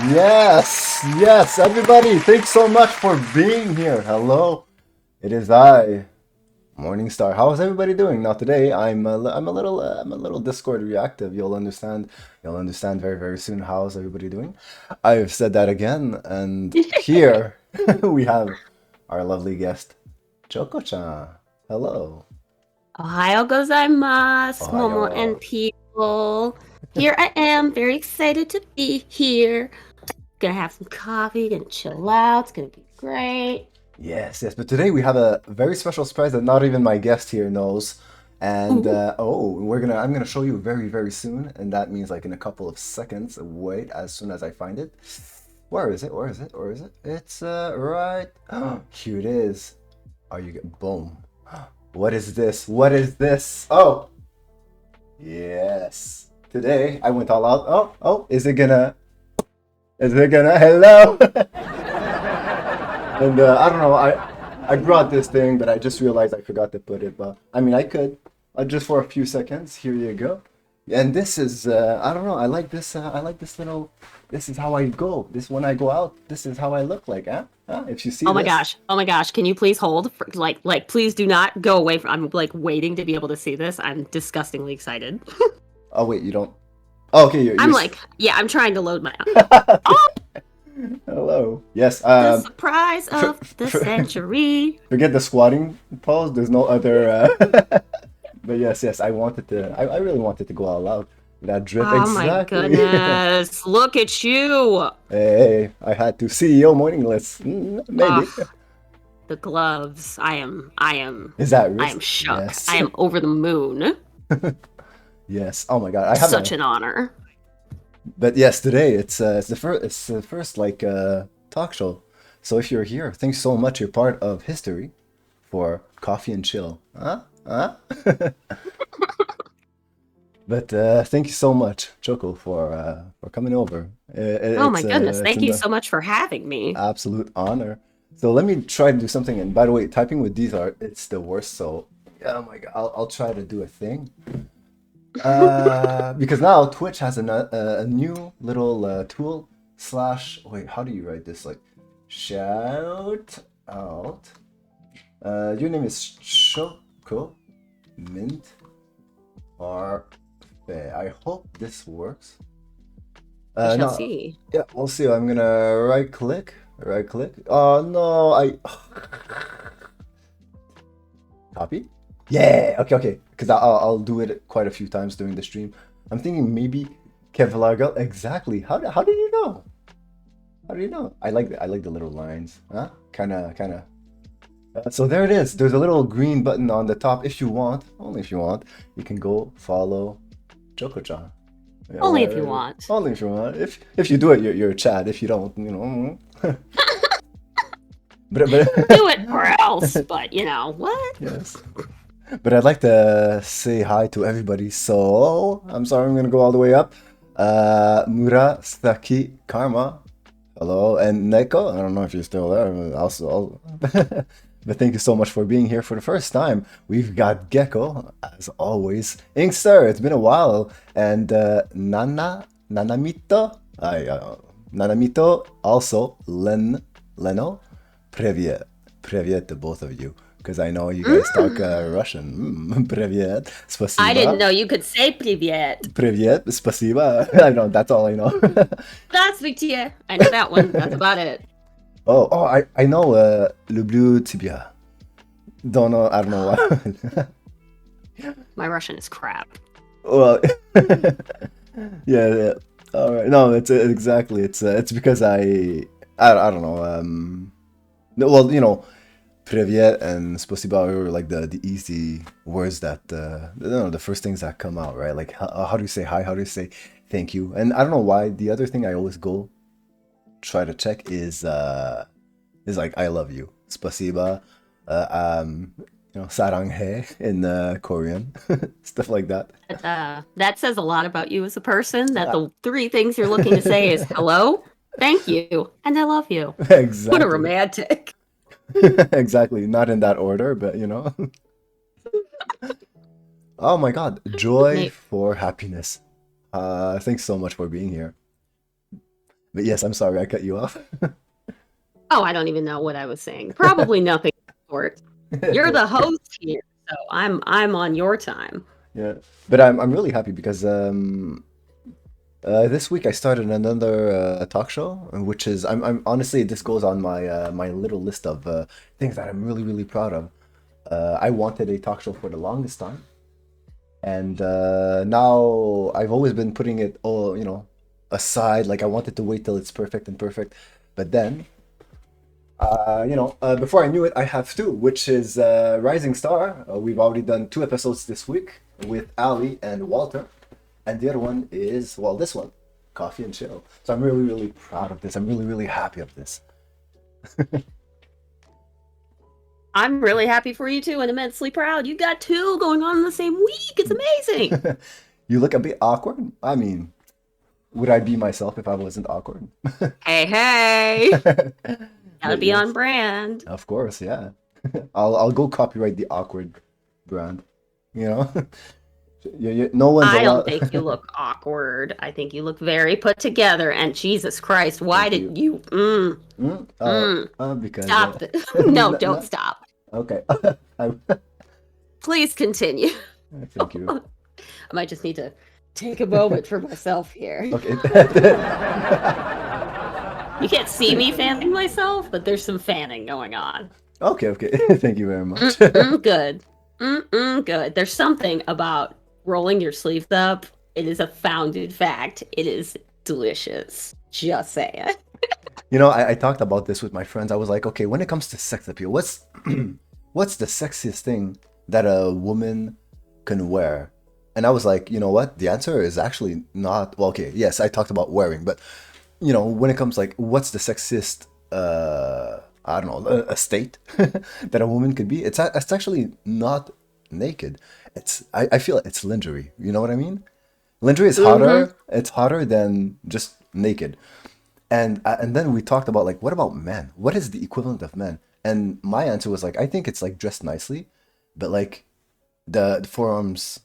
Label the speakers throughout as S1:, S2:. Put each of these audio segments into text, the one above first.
S1: Yes, yes, everybody, thanks so much for being here. Hello, it is I, Morningstar. How is everybody doing? Now today, I'm a little Discord reactive. You'll understand. You'll understand very very soon. How is everybody doing? I've said that again, and here we have our lovely guest, Choco-chan. Hello.
S2: Ohio gozaimasu, Momo
S1: Ohayo.
S2: and people. Here I am, very excited to be here. Gonna have some coffee, gonna chill out. It's gonna be great.
S1: Yes, yes, but today we have a very special surprise that not even my guest here knows. And
S2: Ooh.
S1: I'm gonna show you very, very soon, and that means like in a couple of seconds. Wait, as soon as I find it. Where is it? Where is it? Where is it? It's right. Here it is. Are you boom? What is this? What is this? Oh, yes. Today I went all out. Oh, is it gonna? Is it gonna? Hello. And I don't know, I brought this thing, but I just realized I forgot to put it. But I mean, I could just for a few seconds. Here you go. And this is I don't know. I like this. I like this little. This is how I go. This when I go out. This is how I look like. Huh? Huh? If you see
S2: Oh my
S1: this.
S2: gosh. Oh my gosh. Can you please hold? Please do not go away from. I'm like waiting to be able to see this. I'm disgustingly excited.
S1: Oh wait, you don't. Oh, okay,
S2: I'm like, yeah, I'm trying to load my.
S1: okay.
S2: Oh,
S1: Hello. Yes.
S2: the surprise
S1: For,
S2: of the
S1: for,
S2: century.
S1: forget the squatting pose. There's no other. But yes, yes. I wanted to. I really wanted to go all out. That drip
S2: Oh my
S1: exactly.
S2: goodness. Look at you.
S1: Hey, I had to CEO morning list. Maybe.
S2: Ugh. The gloves.
S1: Is that
S2: I
S1: wrist?
S2: am shook.
S1: Yes.
S2: I am over the moon.
S1: Yes. Oh my God. I have
S2: Such
S1: a.
S2: an honor.
S1: But yes, today it's the first like talk show. So if you're here, thanks so much. You're part of history for coffee and chill. Huh? Huh? But thank you so much, Choco, for coming over.
S2: Oh my goodness.
S1: It's
S2: Thank
S1: an
S2: you so much for having me.
S1: absolute honor. So let me try to do something. And by the way, typing with these are it's the worst. So oh my God, I'll try to do a thing. Because now Twitch has a new little tool slash. Wait, how do you write this? Like shout out. Your name is Choco Mint or I hope this works.
S2: We shall
S1: No,
S2: see.
S1: yeah, we'll see. I'm gonna right click. Oh no, I copy. Yeah, okay, okay. Because I'll do it quite a few times during the stream. I'm thinking maybe Kevlar. Exactly. How did you know? How do you know? I like the little lines. Huh? Kind of. So there it is. There's a little green button on the top. If you want, only if you want, you can go follow Choco-chan. Yeah,
S2: Only if you want.
S1: only if you want. If you do it, you're a Chad. If you don't, you know. but
S2: Do it or else, but you know what?
S1: yes. But I'd like to say hi to everybody. So I'm sorry, I'm gonna go all the way up. Murasaki Karma. Hello, and Neko. I don't know if you're still there. Also, but thank you so much for being here for the first time. We've got Gecko, as always. Inkster, it's been a while. And Nanamito. Nanamito, also Leno. Привет. Привет to both of you. Because I know you guys talk Russian. Привет.
S2: I didn't
S1: Спасибо.
S2: know you could say привет.
S1: Привет. Спасибо. I know, that's all I know.
S2: Здравствуйте. I know that one. That's about it.
S1: I know Lublю тебя. I don't know why.
S2: My Russian is crap.
S1: Well, yeah, yeah. All right. No, it's exactly. It's because I don't know. No, well, you know, Привет and Спасибо are like the easy words that you know, the first things that come out, right? Like how do you say hi? How do you say thank you? And I don't know why. The other thing I always go try to check is like I love you, Spasiba, you know, saranghae in Korean, stuff like that.
S2: That says a lot about you as a person. That the three things you're looking to say is hello, thank you, and I love you. What a
S1: Exactly.
S2: romantic.
S1: Exactly. Not in that order, but you know. Oh my God. Joy
S2: Nate.
S1: for happiness. Thanks so much for being here. But yes, I'm sorry I cut you off.
S2: Oh, I don't even know what I was saying. Probably nothing short. You're the host here, so I'm on your time.
S1: Yeah, but I'm really happy because this week I started another talk show, which is I'm honestly this goes on my my little list of things that I'm really proud of. I wanted a talk show for the longest time, and now I've always been putting it all aside. Like I wanted to wait till it's perfect and perfect, but then before I knew it, I have two, which is Rising Star. We've already done 2 episodes this week with Ali and Walter. And the other one is, well, this one, Coffee and Chill. So I'm really proud of this. I'm really happy of this.
S2: I'm really happy for you too and immensely proud. You got two going on in the same week. It's amazing.
S1: You look a bit awkward. I mean, would I be myself if I wasn't awkward?
S2: Hey. Gotta
S1: But
S2: be on
S1: yes,
S2: brand.
S1: of course, yeah. I'll go copyright the awkward brand. You know, no one's
S2: I don't
S1: allowed.
S2: think you look awkward. I think you look very put together. And Jesus Christ, why
S1: Thank you.
S2: did you?
S1: Because
S2: Stop it. No,
S1: no,
S2: don't
S1: no,
S2: stop.
S1: okay. I,
S2: Please continue.
S1: thank you.
S2: I might just need to take a moment for myself here.
S1: Okay.
S2: You can't see me fanning myself, but there's some fanning going on.
S1: Okay. Thank you very much.
S2: Good. Good. There's something about rolling your sleeves up. It is a founded fact. It is delicious. Just saying.
S1: I talked about this with my friends. I was like, okay, when it comes to sex appeal, what's what's the sexiest thing that a woman can wear? And I was like, you know what? The answer is actually not, well, okay, yes, I talked about wearing, but when it comes like what's the sexiest I don't know, a state that a woman could be, it's actually not naked. I feel it's lingerie. You know what I mean? Lingerie is
S2: Mm-hmm.
S1: hotter. It's hotter than just naked. And then we talked about like what about men? What is the equivalent of men? And my answer was like I think it's like dressed nicely, but like the forearms,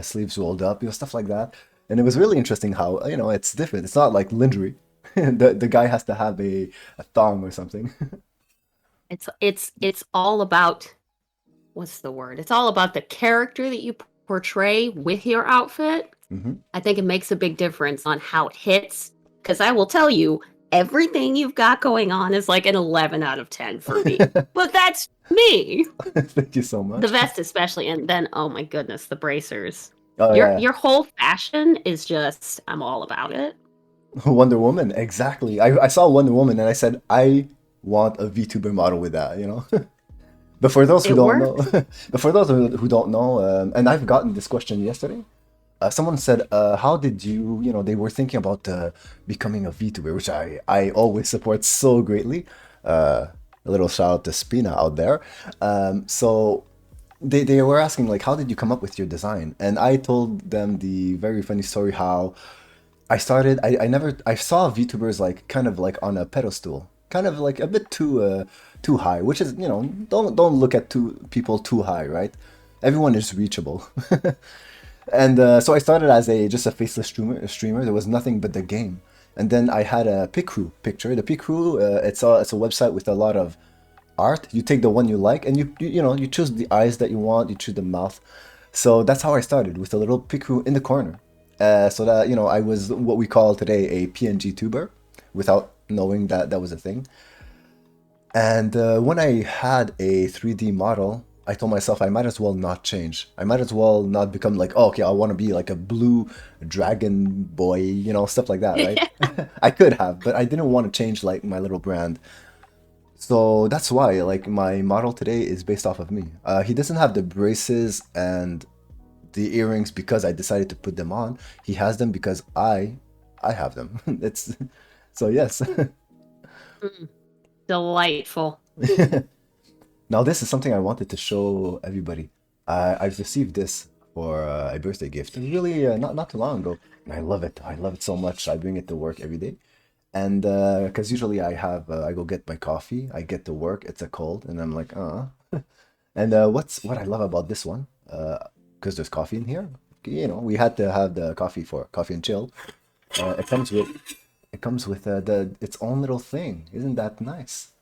S1: sleeves rolled up, stuff like that. And it was really interesting how it's different. It's not like lingerie. The guy has to have a thong or something.
S2: It's all about what's the word? It's all about the character that you portray with your outfit.
S1: Hmm.
S2: I think it makes a big difference on how it hits. Because I will tell you, everything you've got going on is like an 11 out of 10 for me. But that's me.
S1: Thank you so
S2: The
S1: much.
S2: vest especially, and then oh my goodness, the bracers.
S1: Oh
S2: Your
S1: yeah,
S2: your whole fashion is just I'm all about it.
S1: Wonder Woman. Exactly. I saw Wonder Woman and I said I want a VTuber model with that. But for those who
S2: It
S1: don't know,
S2: works.
S1: but for those who don't know, and I've gotten this question yesterday. Someone said, "How did you?" They were thinking about becoming a VTuber, which I always support so greatly. A little shout out to Spina out there. So they were asking like, "How did you come up with your design?" And I told them the very funny story how I started. I never I saw VTubers like kind of like on a pedestal, kind of like a bit too high, which is don't look at people too high, right? Everyone is reachable. And so I started as just a faceless streamer. There was nothing but the game. And then I had a pic crew picture. The pic crew, it's a website with a lot of art. You take the one you like, and you choose the eyes that you want. You choose the mouth. So that's how I started with a little pic crew in the corner. So that I was what we call today a PNG tuber, without knowing that that was a thing. And when I had a 3D model, I told myself I might as well not change. I might as well not become like, oh, okay, I want to be like a blue dragon boy, stuff like that, right? I could have, but I didn't want to change like my little brand. So that's why like my model today is based off of me. He doesn't have the braces and the earrings because I decided to put them on. He has them because I have them. It's so yes.
S2: Mm, delightful.
S1: Now, this is something I wanted to show everybody. I've received this for a birthday gift, really not too long ago, and I love it. I love it so much. I bring it to work every day, and because usually I go get my coffee, I get to work, it's a cold, and I'm like, And what I love about this one, because there's coffee in here, we had to have the coffee for coffee and chill. It comes with it comes with the its own little thing. Isn't that nice?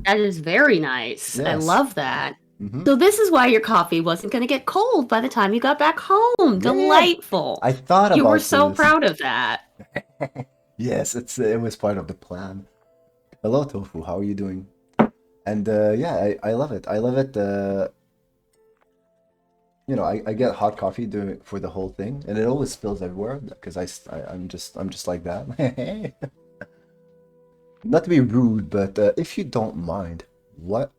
S2: That is very nice. I
S1: Yes.
S2: love that.
S1: Mm-hmm.
S2: So this is why your coffee wasn't going to get cold by the time you got back home.
S1: Yeah, yeah, yeah.
S2: Delightful.
S1: I thought
S2: You were
S1: about
S2: so
S1: this.
S2: proud of that.
S1: Yes, it was part of the plan. Hello, Tofu. How are you doing? And yeah, I love it. I love it. I get hot coffee doing for the whole thing, and it always spills everywhere because I'm just like that. Not to be rude, but if you don't mind, what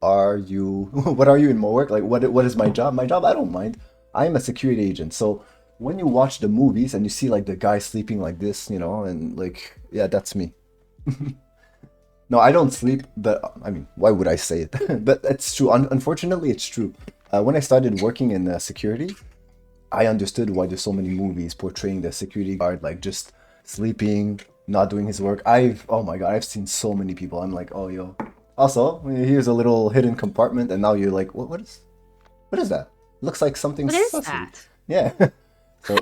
S1: are you what are you in my work? Like what is my job? My job, I don't mind. I'm a security agent. So when you watch the movies and you see like the guy sleeping like this, and like yeah, that's me. No, I don't sleep, but I mean, why would I say it? But it's true. Unfortunately, it's true. When I started working in security, I understood why there's so many movies portraying the security guard like just sleeping, not doing his work. Oh my God, I've seen so many people. I'm like, oh yo. Also, here's a little hidden compartment, and now you're like, what is that? Looks like something
S2: What is
S1: sussy.
S2: that?
S1: Yeah. So,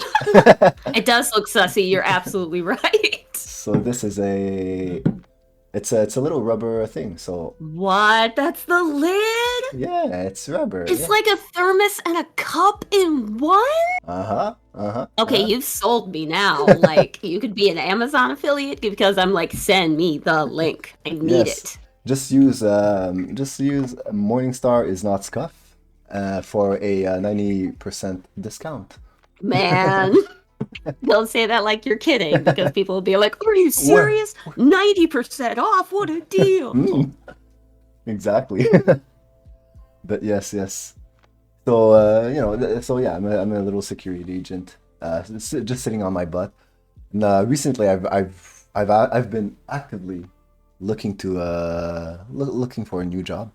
S2: It does look sussy. You're absolutely right.
S1: so this is it's a little rubber thing. So
S2: What? That's the lid?
S1: yeah, it's rubber.
S2: It's
S1: Yeah.
S2: like a thermos and a cup in one?
S1: Uh-huh. Uh-huh.
S2: Okay,
S1: Uh-huh.
S2: you've sold me now. Like, you could be an Amazon affiliate because I'm like, send me the link. I need
S1: Yes.
S2: it.
S1: Just use Morningstar is not scuff for a 90% discount.
S2: Man, don't say that like you're kidding because people will be like, are you
S1: Where?
S2: serious? 90% off? What a deal.
S1: Mm, exactly. But yes, yes. So so yeah, I'm a little security agent, just sitting on my butt. And recently, I've been actively looking for a new job,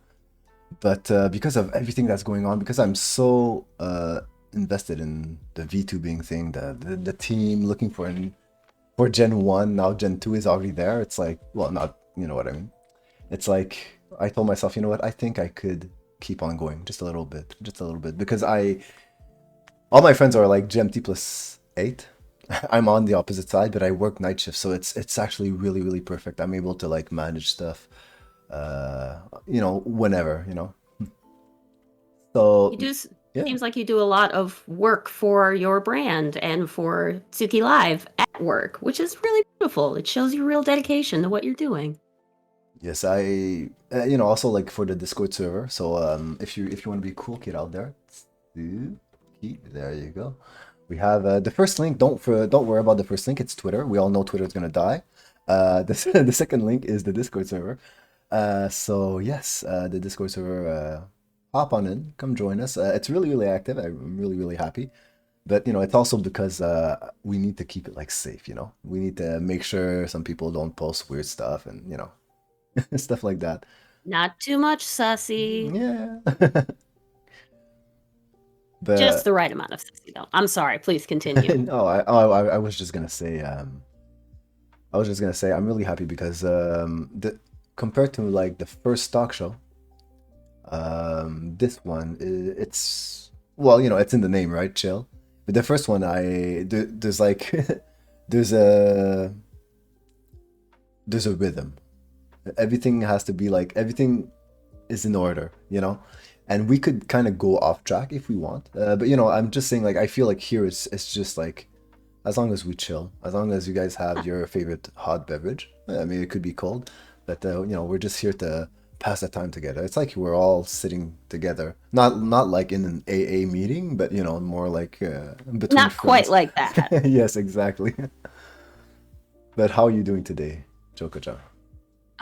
S1: but because of everything that's going on, because I'm so invested in the VTubing thing, the team looking for Gen 1, now Gen 2 is already there. It's like, well, not, you know what I mean. It's like I told myself, you know what, I think I could keep on going just a little bit, because all my friends are like GMT plus 8. I'm on the opposite side, but I work night shift, so it's actually really, really perfect. I'm able to like manage stuff, whenever,
S2: You
S1: So
S2: do,
S1: yeah.
S2: seems like you do a lot of work for your brand and for Suki Live at work, which is really beautiful. It shows you real dedication to what you're doing.
S1: Yes, also like for the Discord server. So if you want to be a cool kid out there, there you go. We have the first link. Don't worry about the first link. It's Twitter. We all know Twitter's gonna die. The second link is the Discord server. So yes, the Discord server. Hop on in, come join us. It's really, really active. I'm really, really happy. But it's also because we need to keep it like safe. We need to make sure some people don't post weird stuff and stuff like that.
S2: Not too much sussy.
S1: Yeah.
S2: Just
S1: But
S2: the right amount of sussy, though. I'm sorry. Please continue.
S1: no, I was just gonna say I'm really happy because compared to like the first talk show, this one it's well, it's in the name, right? Chill. But the first one, there's like there's a there's a rhythm. Everything has to be like everything is in order, and we could kind of go off track if we want. But I'm just saying, like, I feel like here it's just like, as long as we chill, as long as you guys have your favorite hot beverage. I mean, it could be cold, but we're just here to pass the time together. It's like we're all sitting together, not like in an AA meeting, but more like between
S2: Not quite
S1: friends.
S2: like that.
S1: Yes, exactly. But how are you doing today, Choco-chan?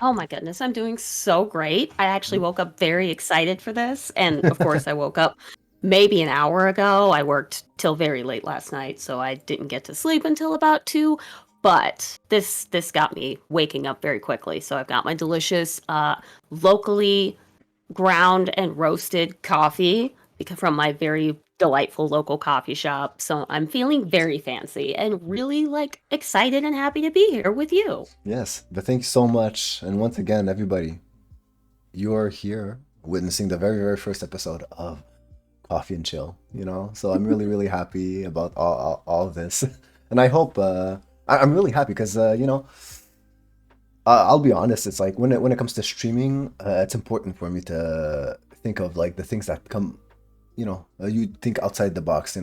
S2: Oh my goodness, I'm doing so great. I actually woke up very excited for this. And of course, I woke up maybe an hour ago. I worked till very late last night, so I didn't get to sleep until about 2. But this got me waking up very quickly. So I've got my delicious locally ground and roasted coffee from my very delightful local coffee shop. So I'm feeling very fancy and really like excited and happy to be here with you.
S1: Yes, but thank you so much. And once again, everybody, you are here witnessing the very, very first episode of Coffee and Chill, So I'm really, really happy about all of this. And I hope I'm really happy because I'll be honest. It's like when it comes to streaming, it's important for me to think of like the things that come, you think outside the box.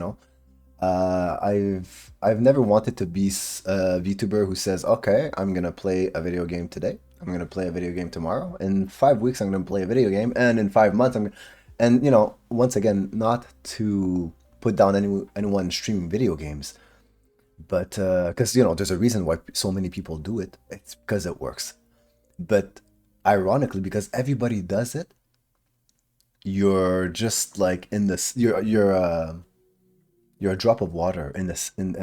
S1: I've never wanted to be a VTuber who says, okay, I'm gonna play a video game today. I'm gonna play a video game tomorrow. In 5 weeks, I'm gonna play a video game, and in 5 months, and once again, not to put down anyone streaming video games, but because there's a reason why so many people do it. It's because it works. But ironically, because everybody does it, you're just like in this. You're a drop of water in this in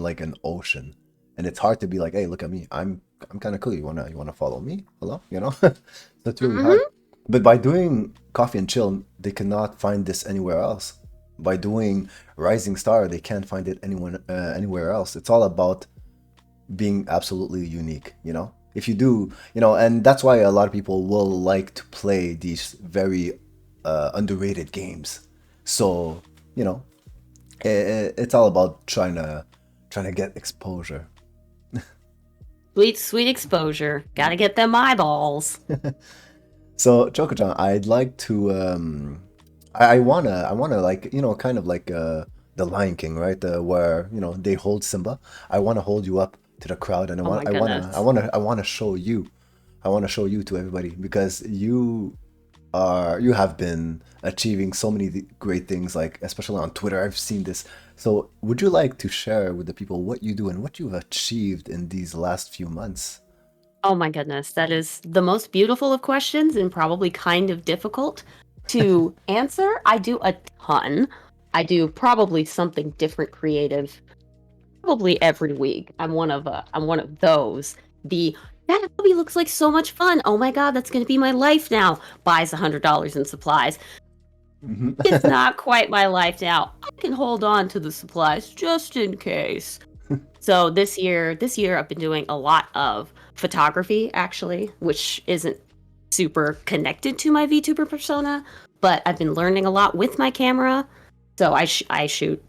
S1: like an ocean, and it's hard to be like, hey, look at me. I'm kind of cool. You wanna follow me? Hello, That's really hard.
S2: Hmm.
S1: But by doing coffee and chill, they cannot find this anywhere else. By doing Rising Star, they can't find it anywhere else. It's all about being absolutely unique, If you do, and that's why a lot of people will like to play these very underrated games. So, you know, it's all about trying to get exposure.
S2: Sweet, sweet exposure. Gotta get them eyeballs.
S1: So, Choco-chan, I'd like to I wanna like kind of like the Lion King, right? Where they hold Simba. I wanna hold you up to the crowd, and
S2: Oh my goodness.
S1: I wanna show you. I wanna show you to everybody because you have been achieving so many great things, like especially on Twitter. I've seen this. So, would you like to share with the people what you do and what you've achieved in these last few months?
S2: Oh my goodness. That is the most beautiful of questions and probably kind of difficult to answer. I do a ton. I do probably something different creative probably every week. I'm one of those. The that hobby looks like so much fun. Oh my god, that's gonna be my life now. Buys $100 in supplies.
S1: Mhm.
S2: It's not quite my life now. I can hold on to the supplies just in case. So this year I've been doing a lot of photography actually, which isn't super connected to my VTuber persona, but I've been learning a lot with my camera. So I shoot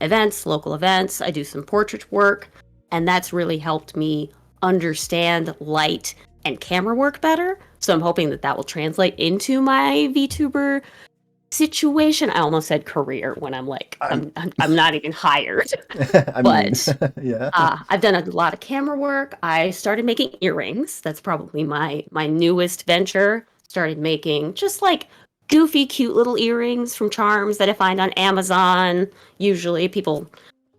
S2: events, local events. I do some portrait work, and that's really helped me understand light and camera work better. So I'm hoping that that will translate into my VTuber situation. I almost said career when I'm like
S1: I'm,
S2: I'm not even hired,
S1: I mean,
S2: but
S1: yeah.
S2: I've done a lot of camera work. I started making earrings. That's probably my newest venture. Started making just like goofy, cute little earrings from charms that I find on Amazon. Usually,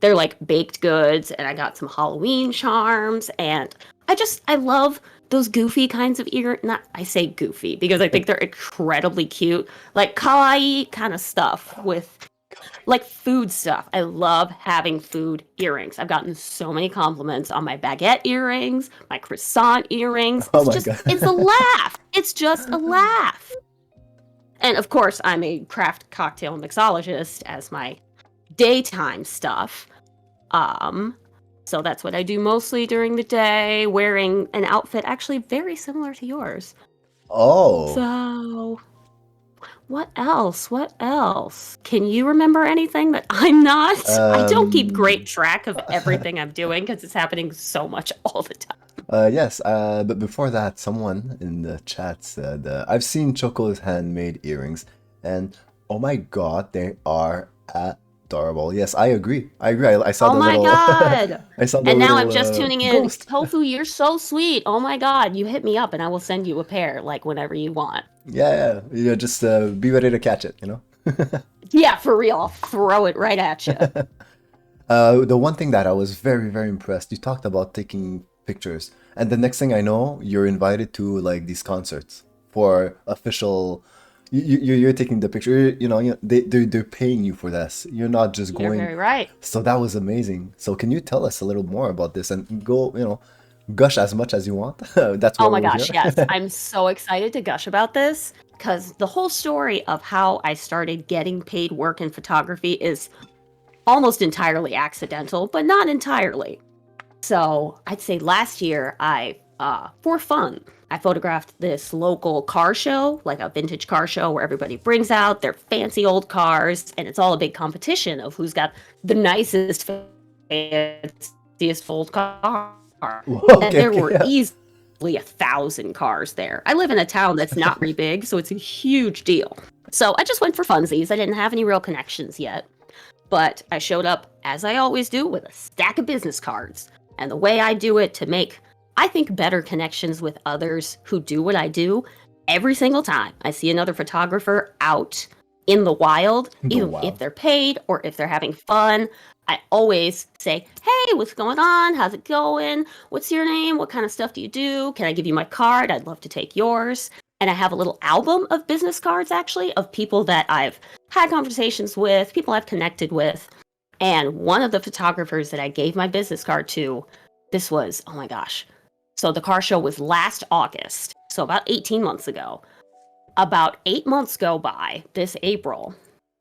S2: they're like baked goods, and I got some Halloween charms, and I love those goofy kinds of ear. Not I say goofy because I think they're incredibly cute, like kawaii kind of stuff with like food stuff. I love having food earrings. I've gotten so many compliments on my baguette earrings, my croissant earrings.
S1: Oh my God.
S2: It's a laugh. It's just a laugh. And of course, I'm a craft cocktail mixologist as my daytime stuff. Um, so that's what I do mostly during the day, wearing an outfit actually very similar to yours.
S1: Oh,
S2: So, what else? What else? Can you remember anything that I'm not? I don't keep great
S1: um,
S2: track of everything I'm doing because it's happening so much all the time.
S1: yes, but before that, someone in the chat said, I've seen Choco's handmade earrings, and oh my God, they are adorable. Yes, I agree. I agree. I saw
S2: Oh
S1: the
S2: my
S1: little,
S2: god.
S1: I saw the
S2: And now
S1: little
S2: I'm just tuning in.
S1: ghost.
S2: Tofu, you're so sweet. Oh my god, you hit me up and I will send you a pair like whenever you want.
S1: Yeah, yeah, just be ready to catch it.
S2: Yeah, for real. I'll throw it right at you.
S1: The one thing that I was very, very impressed, you talked about taking pictures, and the next thing I know, you're invited to like these concerts for official. You're taking the picture. They're paying you for this. You're not just
S2: You're
S1: going.
S2: very right.
S1: So that was amazing. So can you tell us a little more about this and go, gush as much as you want? That's
S2: Oh
S1: why
S2: my
S1: we're
S2: gosh,
S1: here.
S2: yes. I'm so excited to gush about this because the whole story of how I started getting paid work in photography is almost entirely accidental, but not entirely. So I'd say last year for fun, I photographed this local car show, like a vintage car show where everybody brings out their fancy old cars and it's all a big competition of who's got the nicest fancy fanciest full car. And
S1: Okay,
S2: there
S1: okay,
S2: were
S1: yeah.
S2: easily 1,000 cars there. I live in a town that's not very big, so it's a huge deal. So I just went for funsies. I didn't have any real connections yet. But I showed up, as I always do, with a stack of business cards. And the way I do it to make, I think, better connections with others who do what I do, every single time I see another photographer out in the wild,
S1: The
S2: even if
S1: wow.
S2: they're paid or if they're having fun, I always say, hey, what's going on? How's it going? What's your name? What kind of stuff do you do? Can I give you my card? I'd love to take yours. And I have a little album of business cards, actually, of people that I've had conversations with, people I've connected with. And one of the photographers that I gave my business card to, this was, oh my gosh. So the car show was last August, so about 18 months ago. About 8 months go by this April,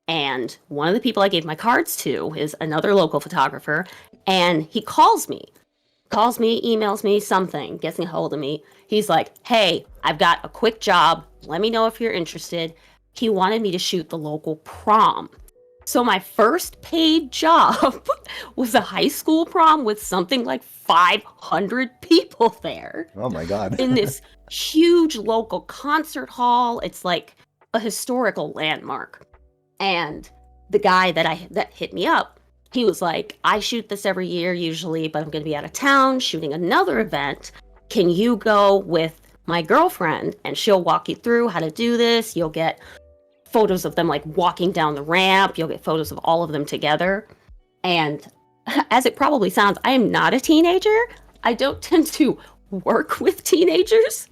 S2: and one of the people I gave my cards to is another local photographer, and he calls me, emails me, something, gets a hold of me. He's like, hey, I've got a quick job. Let me know if you're interested. He wanted me to shoot the local prom. So my first paid job was a high school prom with something like 500 people there
S1: Oh my God.
S2: in this huge local concert hall. It's like a historical landmark. And the guy that hit me up, he was like, I shoot this every year usually, but I'm going to be out of town shooting another event. Can you go with my girlfriend and she'll walk you through how to do this? You'll get photos of them like walking down the ramp. You'll get photos of all of them together. And as it probably sounds, I am not a teenager. I don't tend to work with teenagers.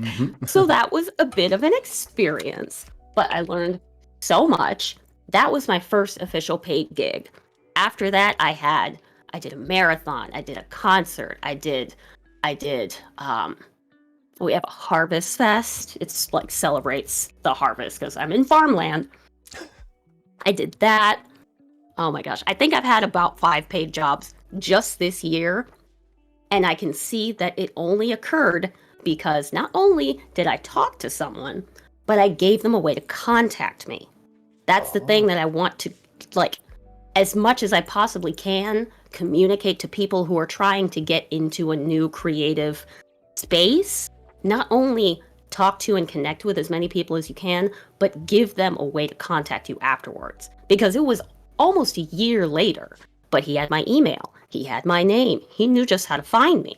S2: So that was a bit of an experience, but I learned so much. That was my first official paid gig. After that, I did a marathon, I did a concert, I did we have a harvest fest. It's like celebrates the harvest because I'm in farmland. I did that. Oh my gosh. I think I've had about 5 paid jobs just this year. And I can see that it only occurred because not only did I talk to someone, but I gave them a way to contact me. That's the thing that I want to, like, as much as I possibly can, communicate to people who are trying to get into a new creative space. Not only talk to and connect with as many people as you can, but give them a way to contact you afterwards. Because it was almost a year later, but he had my email, he had my name, he knew just how to find me.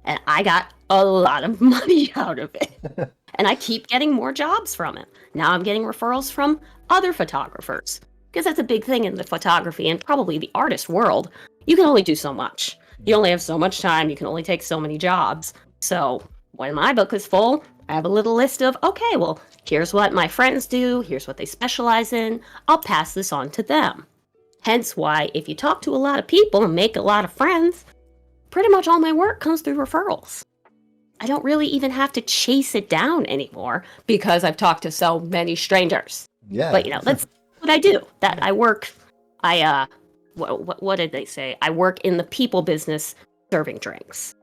S2: And I got a lot of money out of it. And I keep getting more jobs from it. Now I'm getting referrals from other photographers. Because that's a big thing in the photography and probably the artist world. You can only do so much. You only have so much time. You can only take so many jobs. So when my book is full, I have a little list of, okay, well, here's what my friends do. Here's what they specialize in. I'll pass this on to them. Hence why if you talk to a lot of people and make a lot of friends, pretty much all my work comes through referrals. I don't really even have to chase it down anymore because I've talked to so many strangers.
S1: Yeah.
S2: But that's what I do. That I work. What did they say? I work in the people business, serving drinks.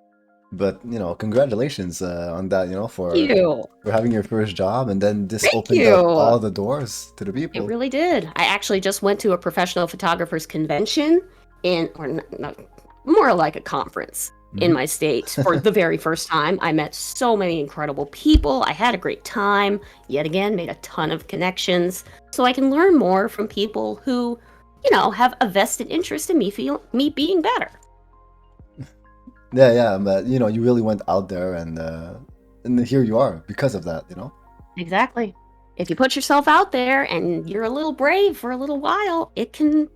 S1: But congratulations on that. For
S2: Thank you.
S1: for having your first job, and then this
S2: Thank
S1: opened up
S2: you.
S1: all the doors to the
S2: It
S1: people.
S2: really did. I actually just went to a professional photographers convention more like a conference in my state for the very first time. I met so many incredible people. I had a great time. Yet again, made a ton of connections. So I can learn more from people who, have a vested interest in me being better.
S1: Yeah, but you really went out there, and here you are because of that.
S2: Exactly. If you put yourself out there and you're a little brave for a little while, it can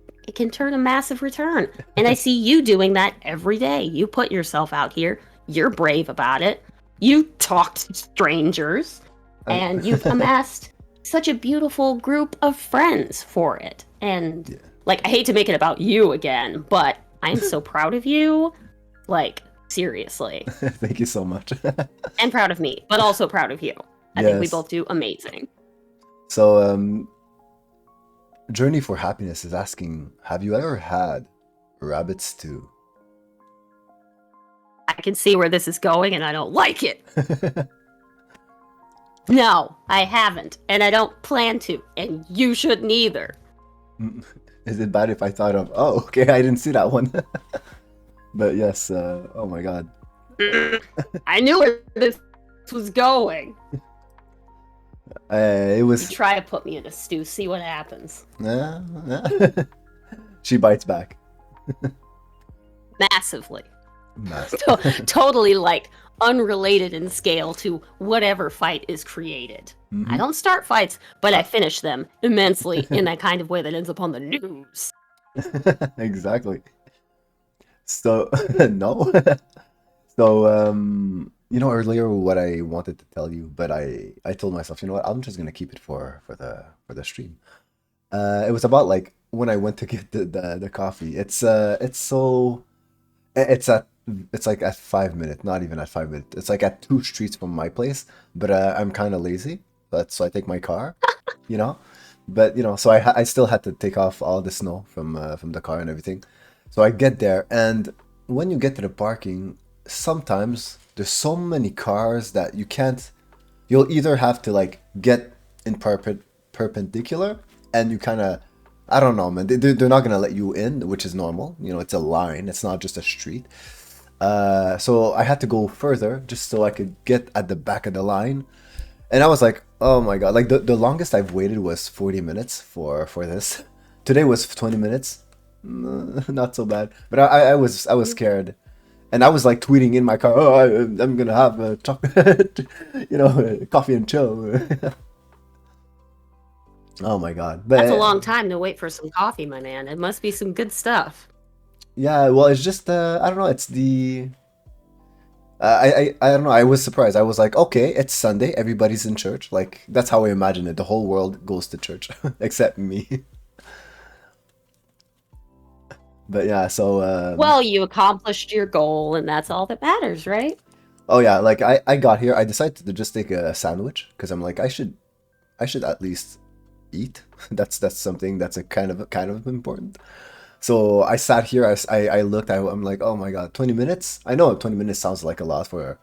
S2: turn a massive return. And I see you doing that every day. You put yourself out here. You're brave about it. You talk to strangers, and you've amassed such a beautiful group of friends for it. And I hate to make it about you again, but I'm so proud of you. Seriously.
S1: Thank you so much.
S2: And proud of me, but also proud of you. I think we
S1: Yes.
S2: both do amazing.
S1: So, Journey for Happiness is asking, have you ever had rabbit stew?
S2: I can see where this is going, and I don't like it. No, I haven't, and I don't plan to, and you shouldn't either.
S1: Is it bad if I thought of, oh, okay, I didn't see that one? But yes, oh my god.
S2: I knew where this was going.
S1: It
S2: You
S1: was.
S2: try to put me in a stew, see what happens.
S1: Uh, she bites back.
S2: Massively.
S1: Massive.
S2: Totally like unrelated in scale to whatever fight is created. I
S1: Hmm.
S2: don't start fights, but I finish them immensely in that kind of way that ends up on the news.
S1: Exactly. So no. So earlier what I wanted to tell you, but I told myself, you know what, I'm just gonna keep it for the stream. It was about like when I went to get the coffee. It's at it's like at 5 minutes, not even at 5 minutes. It's like at two streets from my place, but I'm kind of lazy. But so I take my car, you know. But so I still had to take off all the snow from the car and everything. So I get there, and when you get to the parking, sometimes there's so many cars that you can't. You'll either have to like get in perpendicular, and you kind of, I don't know, man. They're not gonna let you in, which is normal. It's a line. It's not just a street. So I had to go further just so I could get at the back of the line. And I was like, oh my god! Like the longest I've waited was 40 minutes for this. Today was 20 minutes. Not so bad. But I was scared, and I was like tweeting in my car, oh, I'm gonna have a chocolate, coffee and chill. Oh my god!
S2: That's a
S1: But
S2: long time to wait for some coffee, my man. It must be some good stuff.
S1: yeah, well, it's just I don't know. It's the I don't know. I was surprised. I was like, okay, it's Sunday. Everybody's in church. Like that's how I imagine it. The whole world goes to church except me. But yeah, so
S2: Well, you accomplished your goal, and that's all that matters, right?
S1: oh yeah, like I got here. I decided to just take a sandwich because I'm like I should at least eat. That's something that's a kind of important. So I sat here. I looked. I'm like, oh my god, 20 minutes. I know 20 minutes sounds like a lot for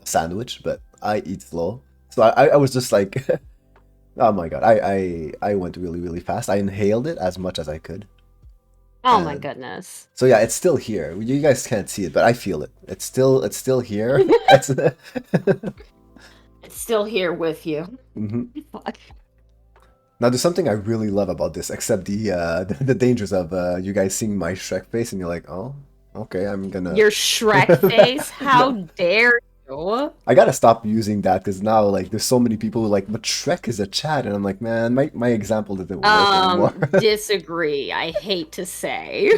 S1: a sandwich, but I eat slow. So I was just like, oh my god, I went really really fast. I inhaled it as much as I could,
S2: Oh my
S1: and
S2: goodness.
S1: so yeah, it's still here. You guys can't see it, but I feel it. It's still here. It's
S2: It's still here with you.
S1: Mhm.
S2: Fuck.
S1: Now there's something I really love about this, except the the dangers of you guys seeing my Shrek face, and you're like, oh, okay, I'm gonna.
S2: Your Shrek face? How
S1: No,
S2: dare you?
S1: I gotta stop using that because now like there's so many people who are like, but Shrek is a chat, and I'm like, man, my example doesn't work anymore.
S2: Disagree. I hate to say.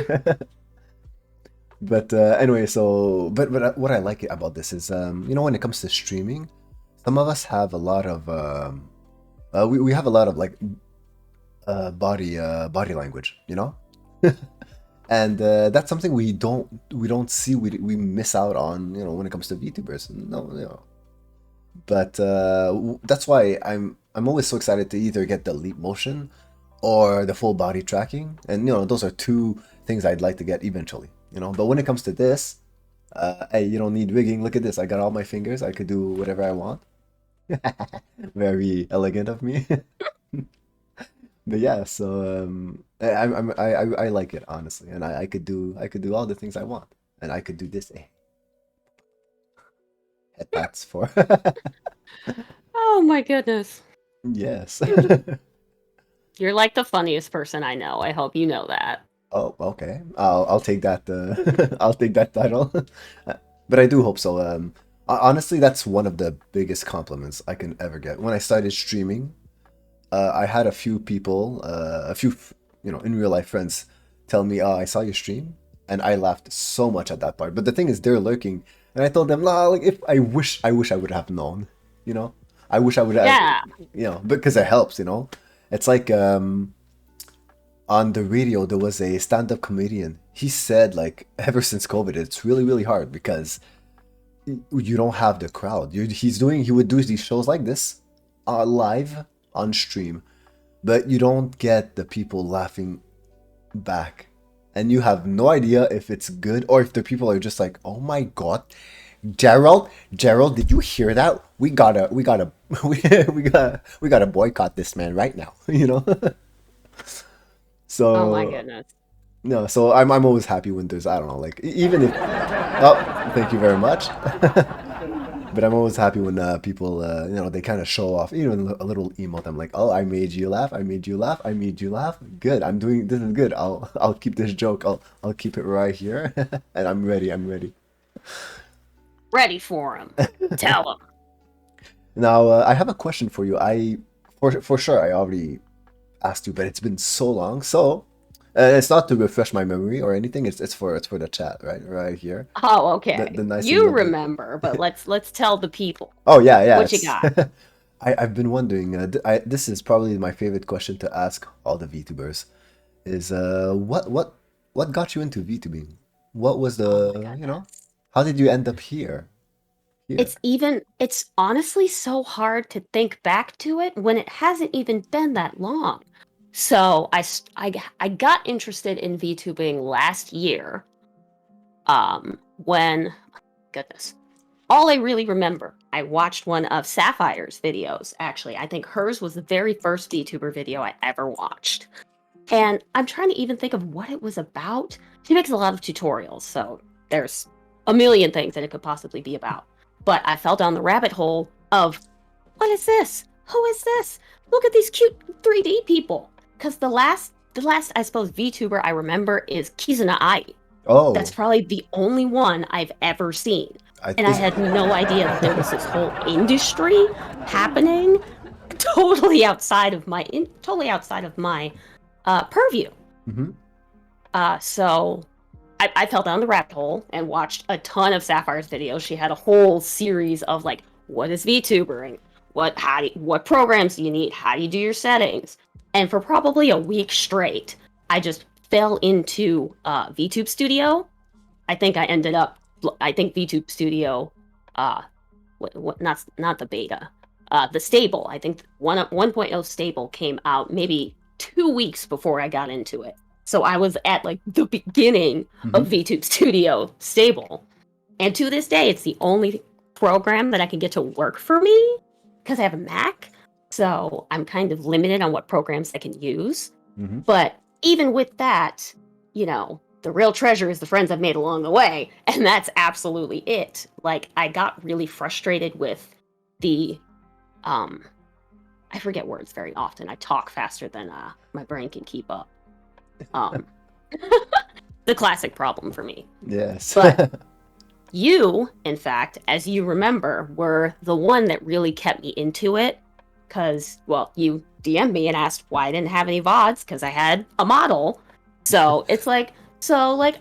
S1: But anyway, so but what I like about this is when it comes to streaming, some of us have a lot of we have a lot of like body language, and that's something we don't see, we miss out on, when it comes to VTubers. No, but that's why I'm always so excited to either get the leap motion or the full body tracking, and those are two things I'd like to get eventually. But when it comes to this, hey, you don't need rigging. Look at this. I got all my fingers. I could do whatever I want. Very elegant of me. But yeah, so I like it honestly, and I could do all the things I want, and I could do this. Head pats for
S2: Oh my goodness.
S1: yes.
S2: You're like the funniest person I know. I hope you know that.
S1: Oh, okay. I'll take that. I'll take that title. But I do hope so. Honestly, that's one of the biggest compliments I can ever get. When I started streaming, I had a few people, a few, in real life friends, tell me, "Oh, I saw your stream," and I laughed so much at that part. But the thing is, they're lurking, and I told them, "Nah, like if I wish I would have known, you know, I wish I would have,
S2: Yeah.
S1: because it helps, It's like on the radio there was a stand-up comedian. He said like ever since COVID, it's really really hard because you don't have the crowd. He would do these shows like this, live on stream, but you don't get the people laughing back, and you have no idea if it's good or if the people are just like, oh my god, Gerald, did you hear that? We gotta we gotta boycott this man right now.
S2: Oh my
S1: So
S2: goodness.
S1: No, so I'm always happy when there's, I don't know, like even if, oh, thank you very much. But I'm always happy when people, they kind of show off, even a little emote. I'm like, oh, I made you laugh, I made you laugh, I made you laugh. Good, I'm doing this is good. I'll keep this joke. I'll keep it right here, and I'm ready. I'm ready.
S2: Ready for him. Tell him.
S1: Now, I have a question for you. For sure, I already asked you, but it's been so long. So, it's not to refresh my memory or anything. It's for the chat, right here.
S2: Oh,
S1: The
S2: okay.
S1: nice and
S2: You
S1: lovely.
S2: remember, but let's tell the people.
S1: Oh yeah, yeah.
S2: What you
S1: It's
S2: got?
S1: I've been wondering. This is probably my favorite question to ask all the VTubers. Is what got you into VTubing? What was
S2: Oh my
S1: the
S2: goodness.
S1: how did you end up here? Here.
S2: It's honestly so hard to think back to it when it hasn't even been that long. So I got interested in VTubing last year. When goodness, all I really remember, I watched one of Sapphire's videos. Actually, I think hers was the very first VTuber video I ever watched. And I'm trying to even think of what it was about. She makes a lot of tutorials, so there's a million things that it could possibly be about. But I fell down the rabbit hole of what is this? Who is this? Look at these cute 3D people. Because the last I suppose VTuber I remember is Kizuna Ai. That's
S1: Oh,
S2: probably the only one I've ever seen.
S1: I
S2: And I
S1: is
S2: had no idea that there was this whole industry happening totally outside of my purview.
S1: hmm
S2: So I fell down the rabbit hole and watched a ton of Sapphire's videos. She had a whole series of like, what is VTubering? What programs do you need? How do you do your settings? And for probably a week straight, I just fell into VTube Studio. I think I ended up. I think VTube Studio, uh, not the beta, the stable. I think 1.0 stable came out maybe 2 weeks before I got into it. So I was at like the beginning of
S1: hmm
S2: VTube Studio stable, and to this day, it's the only program that I can get to work for me because I have a Mac. So I'm kind of limited on what programs I can use.
S1: hmm
S2: But even with that, the real treasure is the friends I've made along the way, and that's absolutely it. Like I got really frustrated with the um I forget words very often. I talk faster than my brain can keep up. Um the classic problem for me.
S1: Yes.
S2: But you, in fact, as you remember, were the one that really kept me into it because, well, you DM'd me and asked why I didn't have any VODs because I had a model. So it's like,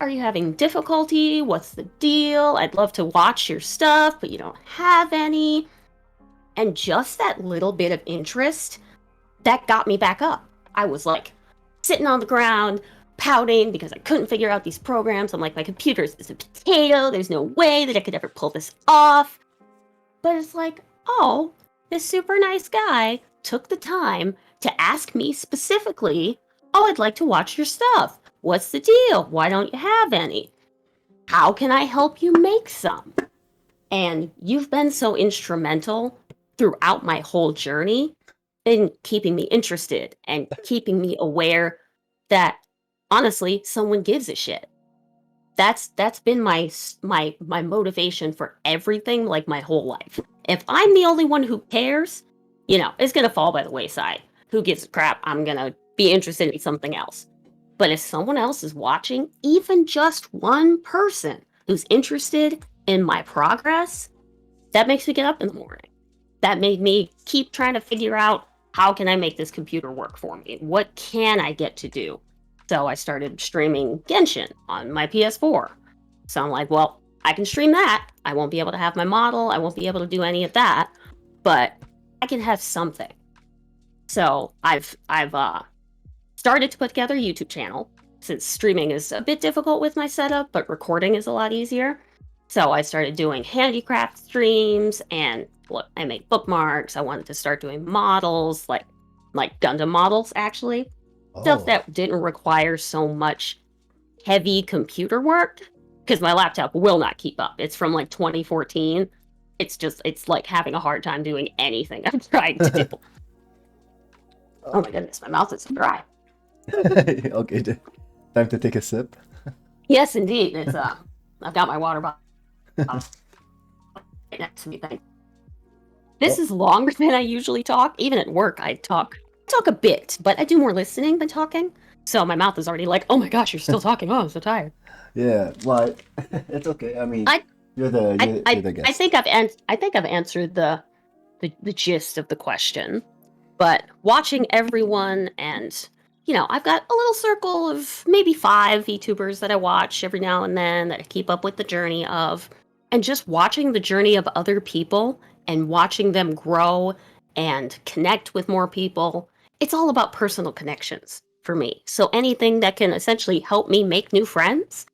S2: are you having difficulty? What's the deal? I'd love to watch your stuff, but you don't have any. And just that little bit of interest that got me back up. I was like sitting on the ground, pouting because I couldn't figure out these programs. I'm like, my computer is a potato. There's no way that I could ever pull this off. But it's like, oh, this super nice guy took the time to ask me specifically, oh, I'd like to watch your stuff. What's the deal? Why don't you have any? How can I help you make some? And you've been so instrumental throughout my whole journey in keeping me interested and keeping me aware that honestly someone gives a shit. That's been my motivation for everything like my whole life. If I'm the only one who cares, it's going to fall by the wayside. Who gives a crap? I'm going to be interested in something else. But if someone else is watching, even just one person who's interested in my progress, that makes me get up in the morning. That made me keep trying to figure out how can I make this computer work for me? What can I get to do? So I started streaming Genshin on my PS4. So I'm like, well, I can stream that. I won't be able to have my model. I won't be able to do any of that, but I can have something. So I've started to put together a YouTube channel since streaming is a bit difficult with my setup, but recording is a lot easier. So I started doing handicraft streams and look, I made bookmarks. I wanted to start doing models, like Gundam models actually. Stuff
S1: Oh.
S2: that didn't require so much heavy computer work because my laptop will not keep up. It's from like 2014. It's like having a hard time doing anything I'm trying to do. Oh my goodness, my mouth is dry.
S1: Okay. Time to take a sip.
S2: Yes, indeed. It's I've got my water bottle right next to me. This
S1: Oh,
S2: is longer than I usually talk. Even at work, I talk a bit, but I do more listening than talking. So my mouth is already like, oh my gosh, you're still talking. Oh, I'm so tired.
S1: yeah. Well, it's okay. I mean,
S2: I
S1: you're the
S2: I
S1: you're
S2: I,
S1: the
S2: I
S1: guest.
S2: think I've answered the gist of the question. But watching everyone and I've got a little circle of maybe 5 VTubers that I watch every now and then that I keep up with the journey of. And just watching the journey of other people and watching them grow and connect with more people. It's all about personal connections for me. So anything that can essentially help me make new friends,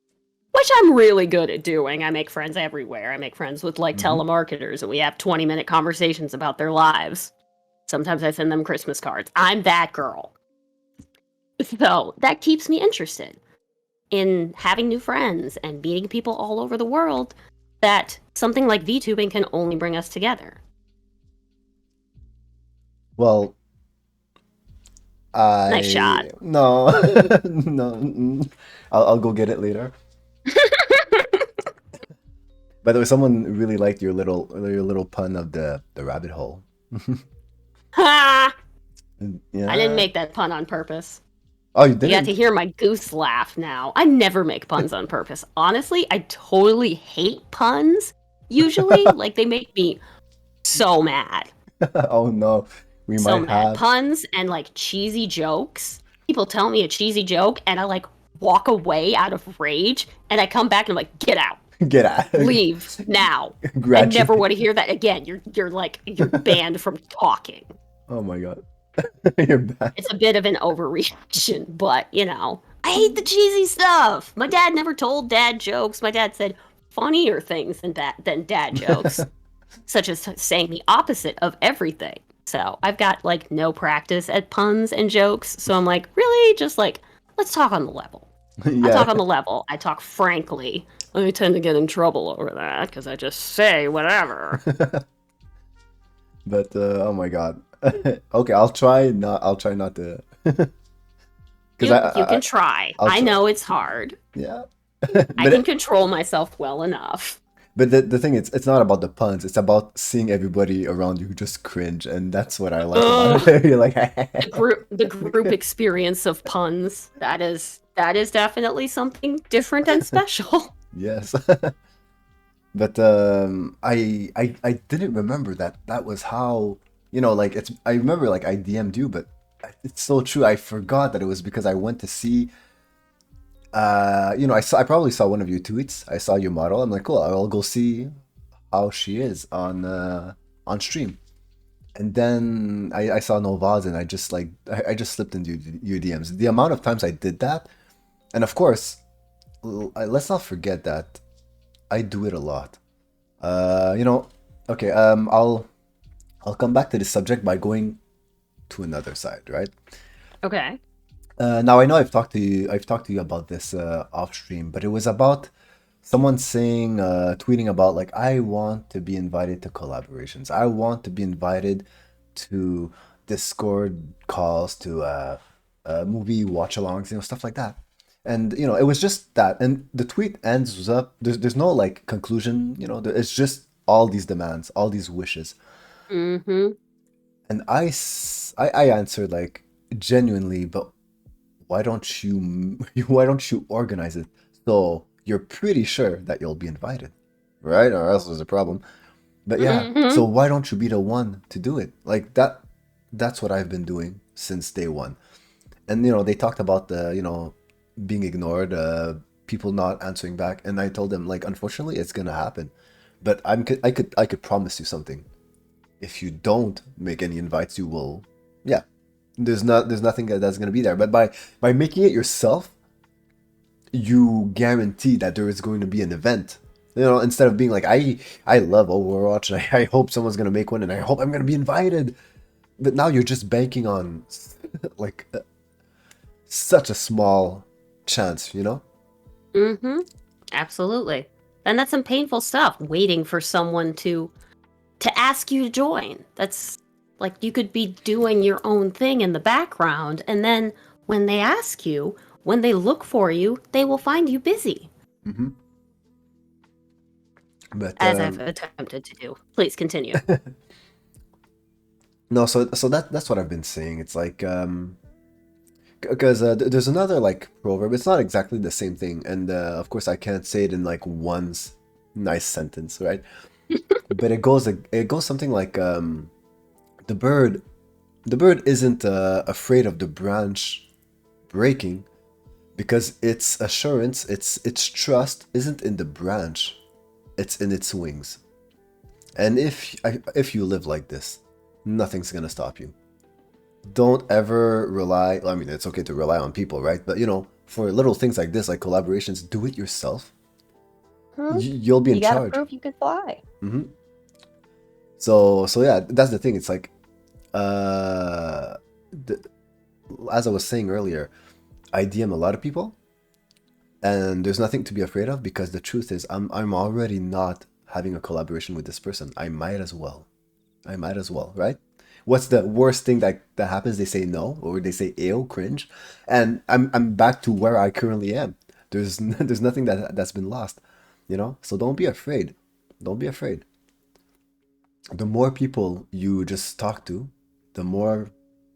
S2: which I'm really good at doing. I make friends everywhere. I make friends with like
S1: Hmm.
S2: telemarketers and we have 20-minute conversations about their lives. Sometimes I send them Christmas cards. I'm that girl. So that keeps me interested in having new friends and meeting people all over the world that something like VTubing can only bring us together.
S1: Well,
S2: Nice shot.
S1: I no no. I'll go get it later. By the way, someone really liked your little pun of the rabbit hole.
S2: Ha! I didn't
S1: Yeah.
S2: make that pun on purpose.
S1: Oh, you
S2: You got to
S1: didn't?
S2: hear my goose laugh now. I never make puns on purpose. Honestly, I totally hate puns usually. Like, they make me so mad.
S1: Oh no, we
S2: So
S1: might
S2: mad.
S1: have.
S2: Puns and like cheesy jokes. People tell me a cheesy joke and I like walk away out of rage and I come back and I'm like, get out.
S1: Get out.
S2: Leave now. I never
S1: Gradually.
S2: want to hear that again. You're banned from talking.
S1: Oh my god. You're back.
S2: It's a bit of an overreaction, but I hate the cheesy stuff. My dad never told dad jokes. My dad said funnier things than dad jokes, such as saying the opposite of everything. So I've got like no practice at puns and jokes. So I'm like, really? Just like, let's talk on the level. I
S1: Yeah.
S2: talk on the level. I talk frankly. I tend to get in trouble over that because I just say whatever.
S1: But oh my god. Okay, I'll try not to because
S2: You
S1: I
S2: can try.
S1: I'll
S2: I
S1: try.
S2: know it's hard.
S1: Yeah.
S2: I
S1: But
S2: can control myself well enough.
S1: the thing is, it's not about the puns. It's about seeing everybody around you just cringe, and that's what I like about
S2: Ugh,
S1: it. You're like,
S2: the group experience of puns. That is definitely something different and special.
S1: yes. But I didn't remember that was how, like it's I remember like I DM'd you, but it's so true. I forgot that it was because I went to see I probably saw one of your tweets. I saw your model. I'm like, cool, I'll go see how she is on stream. And then I saw Novaz and I just slipped into your DMs. The amount of times I did that, and of course, let's not forget that I do it a lot. Uh, you know, okay, I'll come back to this subject by going to another side, right?
S2: Okay.
S1: Now I know I've talked to you about this off stream, but it was about someone saying, tweeting about like, I want to be invited to collaborations. I want to be invited to Discord calls, to movie watch-alongs, stuff like that. And it was just that, and the tweet ends up. There's no like conclusion. It's just all these demands, all these wishes.
S2: Mm-hmm.
S1: And I answered like genuinely, but why don't you organize it so you're pretty sure that you'll be invited, right? Or else there's a problem. But yeah, so
S2: Mm-hmm.
S1: why don't you be the one to do it? Like that's what I've been doing since day one. And they talked about the being ignored, people not answering back, and I told them like, unfortunately, it's gonna happen. But I could promise you something. If you don't make any invites, you will. Yeah, there's nothing that's gonna be there. But by making it yourself, you guarantee that there is going to be an event. Instead of being like, I love Overwatch and I hope someone's gonna make one and I hope I'm gonna be invited. But now you're just banking on like such a small chance.
S2: Mm-hmm. Absolutely. And that's some painful stuff, waiting for someone to ask you to join. That's like you could be doing your own thing in the background, and then when they ask you, when they look for you, they will find you busy.
S1: Hmm. But
S2: As I've attempted to do. Please continue.
S1: no, so that's what I've been saying. It's like because there's another like proverb. It's not exactly the same thing, and of course I can't say it in like one nice sentence, right? But it goes something like the bird the bird isn't afraid of the branch breaking because its assurance, its trust isn't in the branch, it's in its wings. And if you live like this, nothing's gonna stop you. Don't ever rely. I mean, it's okay to rely on people, right? But for little things like this, like collaborations, do it yourself. You'll be in
S2: You gotta
S1: charge.
S2: prove you can fly.
S1: So yeah, that's the thing. It's like, uh, the, as I was saying earlier, I DM a lot of people, and there's nothing to be afraid of because the truth is, I'm already not having a collaboration with this person. I might as well. Right? What's the worst thing that happens? They say no, or they say ew, cringe, and I'm back to where I currently am. There's nothing that's been lost, So don't be afraid. Don't be afraid. The more people you just talk to, the more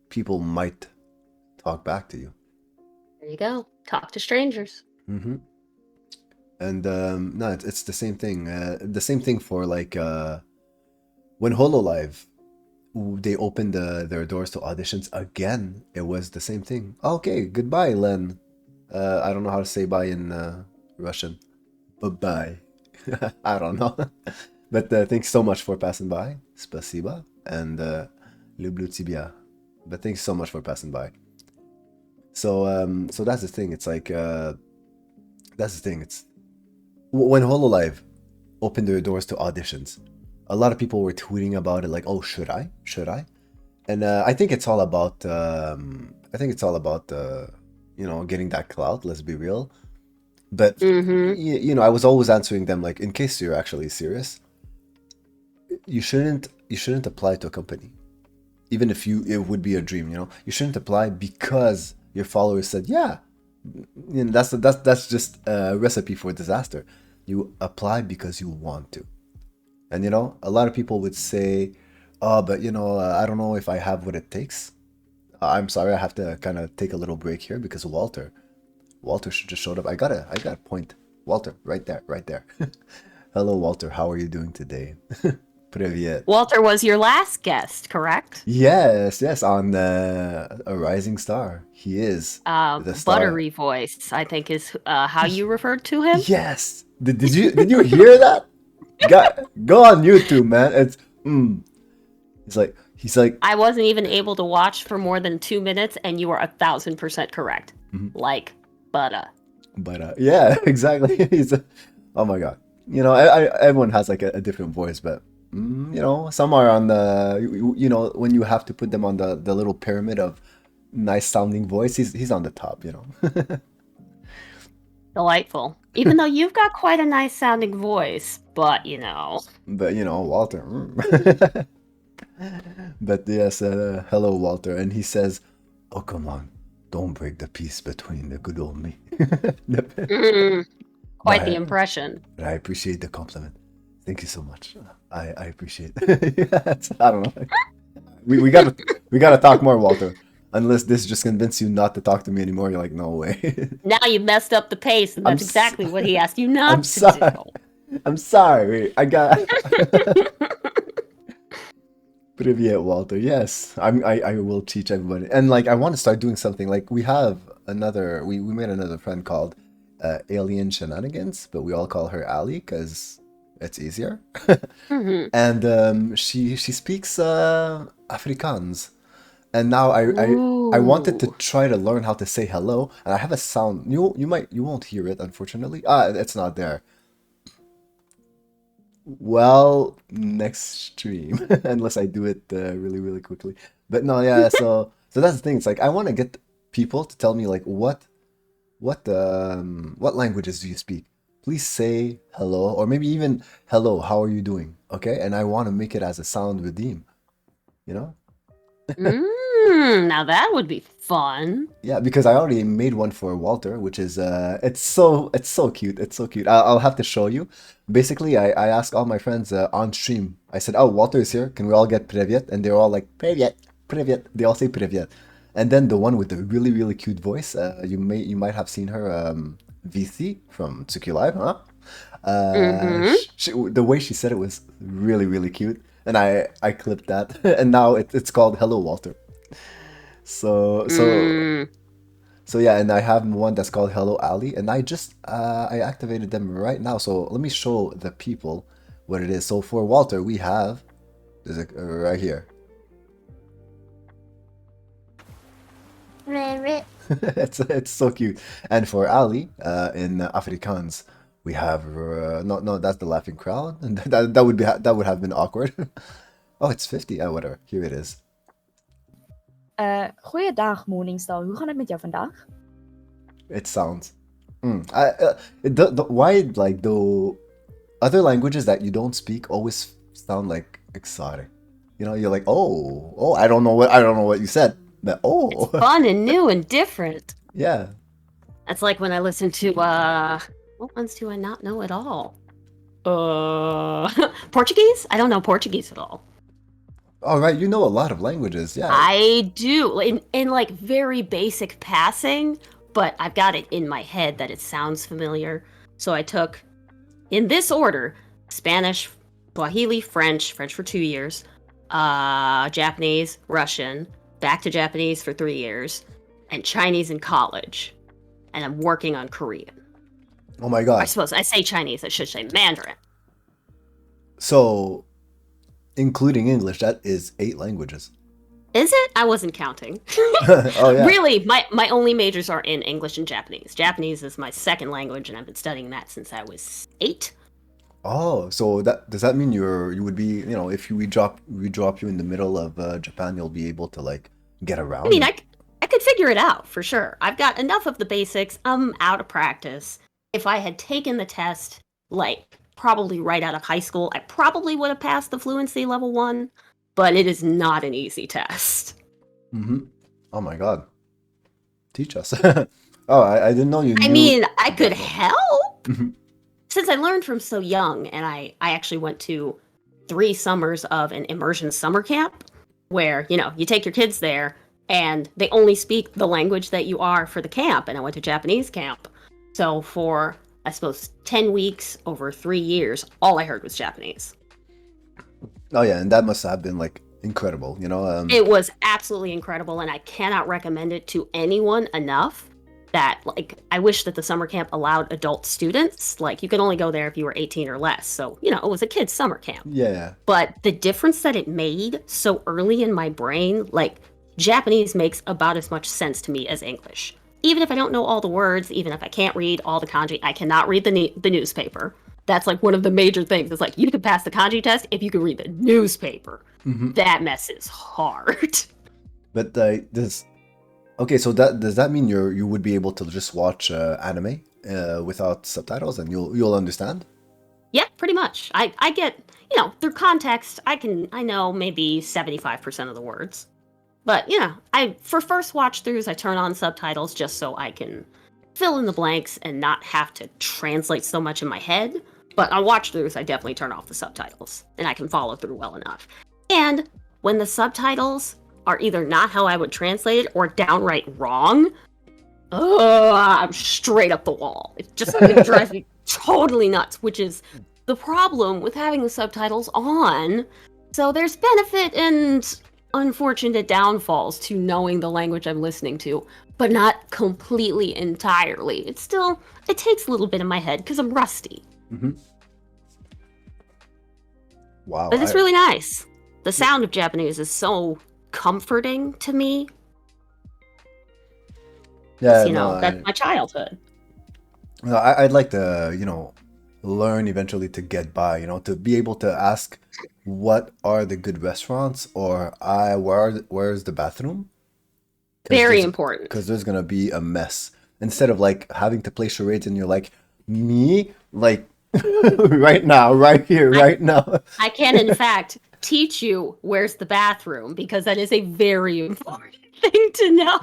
S1: people might talk back to you.
S2: There you go. Talk to strangers.
S1: And no, it's the same thing. The same thing for like when Hololive they opened their doors to auditions again. It was the same thing. Okay, goodbye, Len. I don't know how to say bye in Russian. Bye bye. I don't know. But thanks so much for passing by. Spasiba and Lublю тебя. But thanks so much for passing by. So that's the thing. It's like that's the thing. It's when Hololive opened their doors to auditions, a lot of people were tweeting about it, like, "Oh, should I? Should I?" And I think it's all about. Getting that clout. Let's be real. But I was always answering them like, in case you're actually serious, you shouldn't apply to a company, even if it would be a dream. You shouldn't apply because your followers said, yeah. That's just a recipe for disaster. You apply because you want to. And a lot of people would say, oh, but I don't know if I have what it takes. I'm sorry, I have to kind of take a little break here because Walter just showed up. I got a point. Walter, right there, right there. Hello, Walter. How are you doing today? Привет.
S2: Walter was your last guest, correct?
S1: Yes, yes, on a rising star. He is the star.
S2: Buttery voice, I think, is how you referred to him.
S1: Yes. Did you hear that? Go on YouTube, man. He's like
S2: I wasn't even able to watch for more than 2 minutes, and you are 1,000% correct. Like butter.
S1: but yeah, exactly. Oh my god. Everyone has like a different voice, but some are on when you have to put them on the little pyramid of nice sounding voice, he's on the top.
S2: Delightful. Even though you've got quite a nice sounding voice, but
S1: But Walter. But yes, hello, Walter. And he says, oh, come on, don't break the peace between the good old me.
S2: Quite the
S1: But
S2: impression.
S1: I appreciate the compliment. Thank you so much. I appreciate it. I don't know. We gotta talk more, Walter. Unless this just convinces you not to talk to me anymore, you're like, no way.
S2: Now you messed up the pace, and
S1: I'm
S2: that's exactly what he asked you
S1: I'm
S2: not to
S1: sorry.
S2: do.
S1: I'm sorry. I got. Привет, Walter. Yes, I will teach everybody. And like I want to start doing something. Like we have another. We made another friend called Alien Shenanigans, but we all call her Ali because it's easier. And she speaks Afrikaans. And now I wanted to
S2: Ooh.
S1: try to learn how to say hello, and I have a sound. You won't hear it, unfortunately. It's not there. Well, next stream, unless I do it really really quickly. But no, yeah. So that's the thing. It's like I want to get people to tell me like what languages do you speak? Please say hello, or maybe even hello. How are you doing? Okay, and I want to make it as a sound redeem. You know.
S2: Now that would be fun.
S1: Yeah, because I already made one for Walter, which is it's so cute. It's so cute. I'll have to show you. Basically, I asked all my friends on stream. I said, "Oh, Walter is here. Can we all get Privyet?" And they're all like, "Privyet, Privyet." They all say Privyet. And then the one with the really really cute voice, you might have seen her, VC from Tsuki Live, huh?
S2: Mm-hmm.
S1: The way she said it was really really cute, and I clipped that, and now it's called Hello Walter. So so
S2: Mm.
S1: so yeah, and I have one that's called Hello Ali, and I activated them right now. So let me show the people what it is. So for Walter, we have there's a right here. It's so cute. And for Ali, in Afrikaans, we have no no that's the laughing crowd, and that would have been awkward. Oh, it's 50. Whatever. Here it is.
S3: Goeiedag Morningstar, hoe gaan het met jou vandaag?
S1: It sounds. Why like the other languages that you don't speak always sound like exotic. You know, you're like, oh, I don't know what you said, but
S2: It's fun and new and different.
S1: yeah.
S2: That's like when I listen to what ones do I not know at all? Portuguese? I don't know Portuguese at all.
S1: All right, you know a lot of languages, yeah.
S2: I do in like very basic passing, but I've got it in my head that it sounds familiar. So I took in this order: Spanish, Swahili, French for 2 years, Japanese, Russian, back to Japanese for 3 years, and Chinese in college. And I'm working on Korean.
S1: Oh my
S2: I
S1: God.
S2: suppose I say Chinese, I should say Mandarin.
S1: So, including English, that is 8 languages.
S2: Is it? I wasn't counting.
S1: Oh yeah.
S2: Really, my only majors are in English and Japanese. Japanese is my second language, and I've been studying that since I was 8.
S1: Oh, so that does that mean you would be, if we drop you in the middle of Japan, you'll be able to like get
S2: I
S1: around?
S2: mean, I could figure it out for sure. I've got enough of the basics. I'm out of practice. If I had taken the test, like probably right out of high school, I probably would have passed the fluency level 1, but it is not an easy test.
S1: Mm-hmm. Oh my God. Teach us. Oh, I didn't know you
S2: I
S1: knew
S2: mean, I could
S1: that well.
S2: help.
S1: Mhm.
S2: Since I learned from so young, and I actually went to 3 summers of an immersion summer camp where, you take your kids there and they only speak the language that you are for the camp. And I went to Japanese camp. So for, I suppose, 10 weeks over 3 years, all I heard was Japanese.
S1: Oh yeah, and that must have been like incredible,
S2: It was absolutely incredible, and I cannot recommend it to anyone enough. That, like, I wish that the summer camp allowed adult students. Like, you could only go there if you were 18 or less. So, it was a kid's summer camp.
S1: Yeah.
S2: But the difference that it made so early in my brain, like, Japanese makes about as much sense to me as English. Even if I don't know all the words, even if I can't read all the kanji, I cannot read the newspaper. That's like one of the major things. It's like you could pass the kanji test if you could read the newspaper.
S1: Mm-hmm.
S2: That mess is hard.
S1: But okay, so does that mean you would be able to just watch anime without subtitles and you'll understand?
S2: Yeah, pretty much. I get, through context, I know maybe 75% of the words. But, for first watch throughs, I turn on subtitles just so I can fill in the blanks and not have to translate so much in my head. But on watch throughs, I definitely turn off the subtitles and I can follow through well enough. And when the subtitles are either not how I would translate it or downright wrong, I'm straight up the wall. It drives me totally nuts, which is the problem with having the subtitles on. So there's benefit and unfortunate downfalls to knowing the language I'm listening to, but not completely entirely. It takes a little bit in my head because I'm rusty.
S1: Mm-hmm. Wow.
S2: But it's really nice. The sound of Japanese is so comforting to me.
S1: Yeah,
S2: That's my childhood.
S1: No, I'd like to, learn eventually to get by, to be able to ask what are the good restaurants or where's the bathroom?
S2: Very important.
S1: Because there's gonna be a mess. Instead of like having to play charades and you're like, me? Like right now, right here, right now.
S2: I can in fact teach you where's the bathroom because that is a very important thing to know.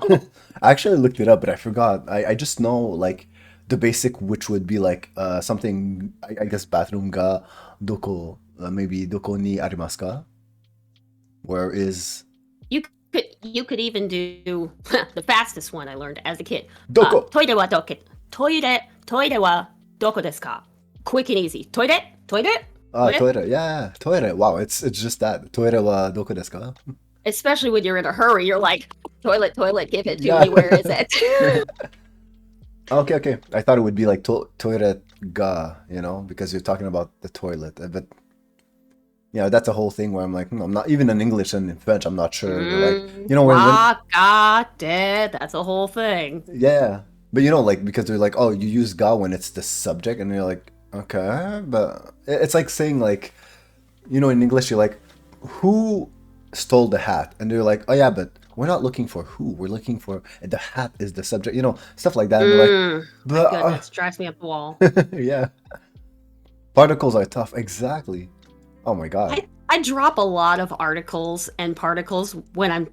S1: I actually looked it up, but I forgot. I just know like the basic, which would be like something. I guess bathroom ga doko, maybe doko ni arimasu ka? Where is
S2: You could even do the fastest one I learned as a kid.
S1: doko?
S2: Toire wa toire wa doko desu ka? Quick and easy. Toire? Toire?
S1: Ah,
S2: Toire?
S1: toire. Yeah, toire. Wow, it's just that. Toire wa doko desu ka?
S2: Especially when you're in a hurry, you're like, toilet, toilet, give it to
S1: Yeah.
S2: me. Where is it?
S1: Okay, okay. I thought it would be like toilet ga, because you're talking about the toilet. But that's a whole thing where I'm like, I'm not even in English and in French. I'm not sure. Like, when
S2: That's a whole thing.
S1: yeah, but like because they're like, oh, you use ga when it's the subject, and you're like, okay, but it's like saying like, in English you're like, who stole the hat, and they're like, oh yeah, but we're not looking for who, we're looking for the hat is the subject, stuff like that. And they're like,
S2: My
S1: but
S2: goodness, drives me up the wall.
S1: yeah, particles are tough. Exactly. Oh my god.
S2: I drop a lot of articles and particles when I'm,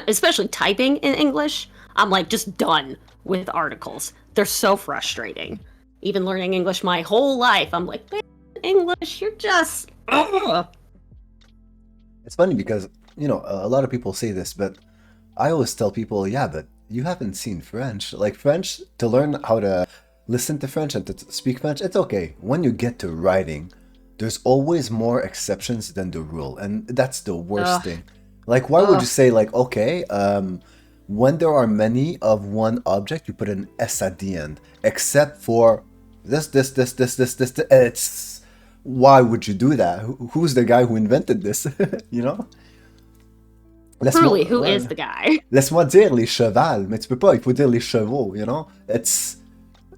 S2: especially typing in English. I'm like just done with articles. They're so frustrating. Even learning English my whole life, I'm like, man, English, you're just. Ugh.
S1: It's funny because, a lot of people say this, but I always tell people, yeah, but you haven't seen French. Like French, to learn how to listen to French and to speak French, it's okay. When you get to writing, there's always more exceptions than the rule. And that's the worst thing. Like, why would you say, like, okay, when there are many of one object, you put an S at the end, except for this. It's why would you do that? Who's the guy who invented this?
S2: Truly, who is the guy?
S1: Laisse-moi dire les chevals, mais tu peux pas. Il faut dire les chevaux.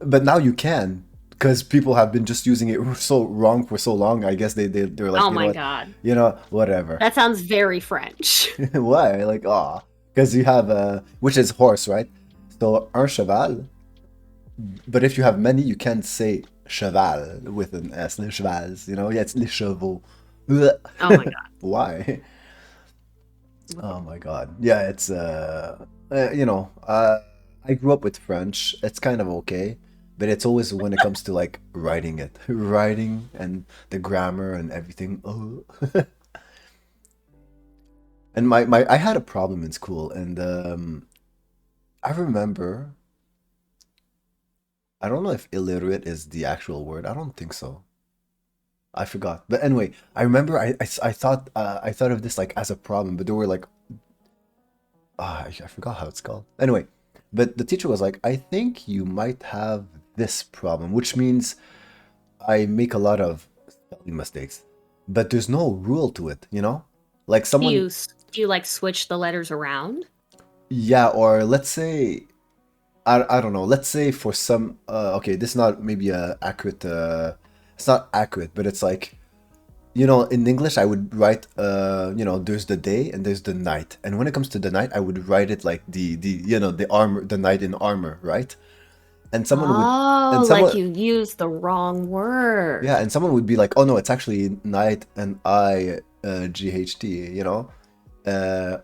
S1: But now you can, because people have been just using it so wrong for so long. I guess they're like,
S2: Oh my god.
S1: Whatever.
S2: That sounds very French.
S1: Why? Like, because you have which is horse, right? So un cheval. But if you have many, you can't say cheval with an S. Les chevals, yeah, it's les chevaux.
S2: Oh my god.
S1: Why? Oh my god. Yeah, it's I grew up with French. It's kind of okay, but it's always when it comes to like writing and the grammar and everything. Oh. And I had a problem in school, and I remember, I don't know if illiterate is the actual word. I don't think so. I forgot. But anyway, I remember I thought of this like as a problem, but there were like I forgot how it's called. Anyway, but the teacher was like, I think you might have this problem, which means I make a lot of spelling mistakes, but there's no rule to it, Like someone,
S2: Do you like switch the letters around?
S1: yeah, or let's say, I don't know. Let's say for some, okay, this is not maybe a accurate. It's not accurate, but it's like, in English I would write, there's the day and there's the night, and when it comes to the night, I would write it like the armor, the knight in armor, right? And
S2: like you used the wrong word.
S1: Yeah, and someone would be like, oh no, it's actually knight and GHT,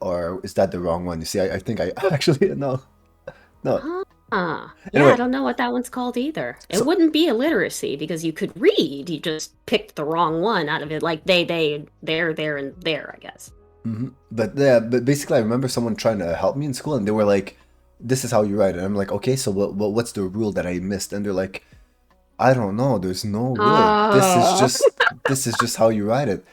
S1: or is that the wrong one? You see, I think I actually no.
S2: Yeah,
S1: Anyway.
S2: I don't know what that one's called either. It wouldn't be illiteracy because you could read. You just picked the wrong one out of it. Like there, and there, I guess.
S1: Mm-hmm. But basically, I remember someone trying to help me in school, and they were like, "This is how you write it." And I'm like, "Okay, so what's the rule that I missed?" And they're like, "I don't know. There's no rule. This is just how you write it."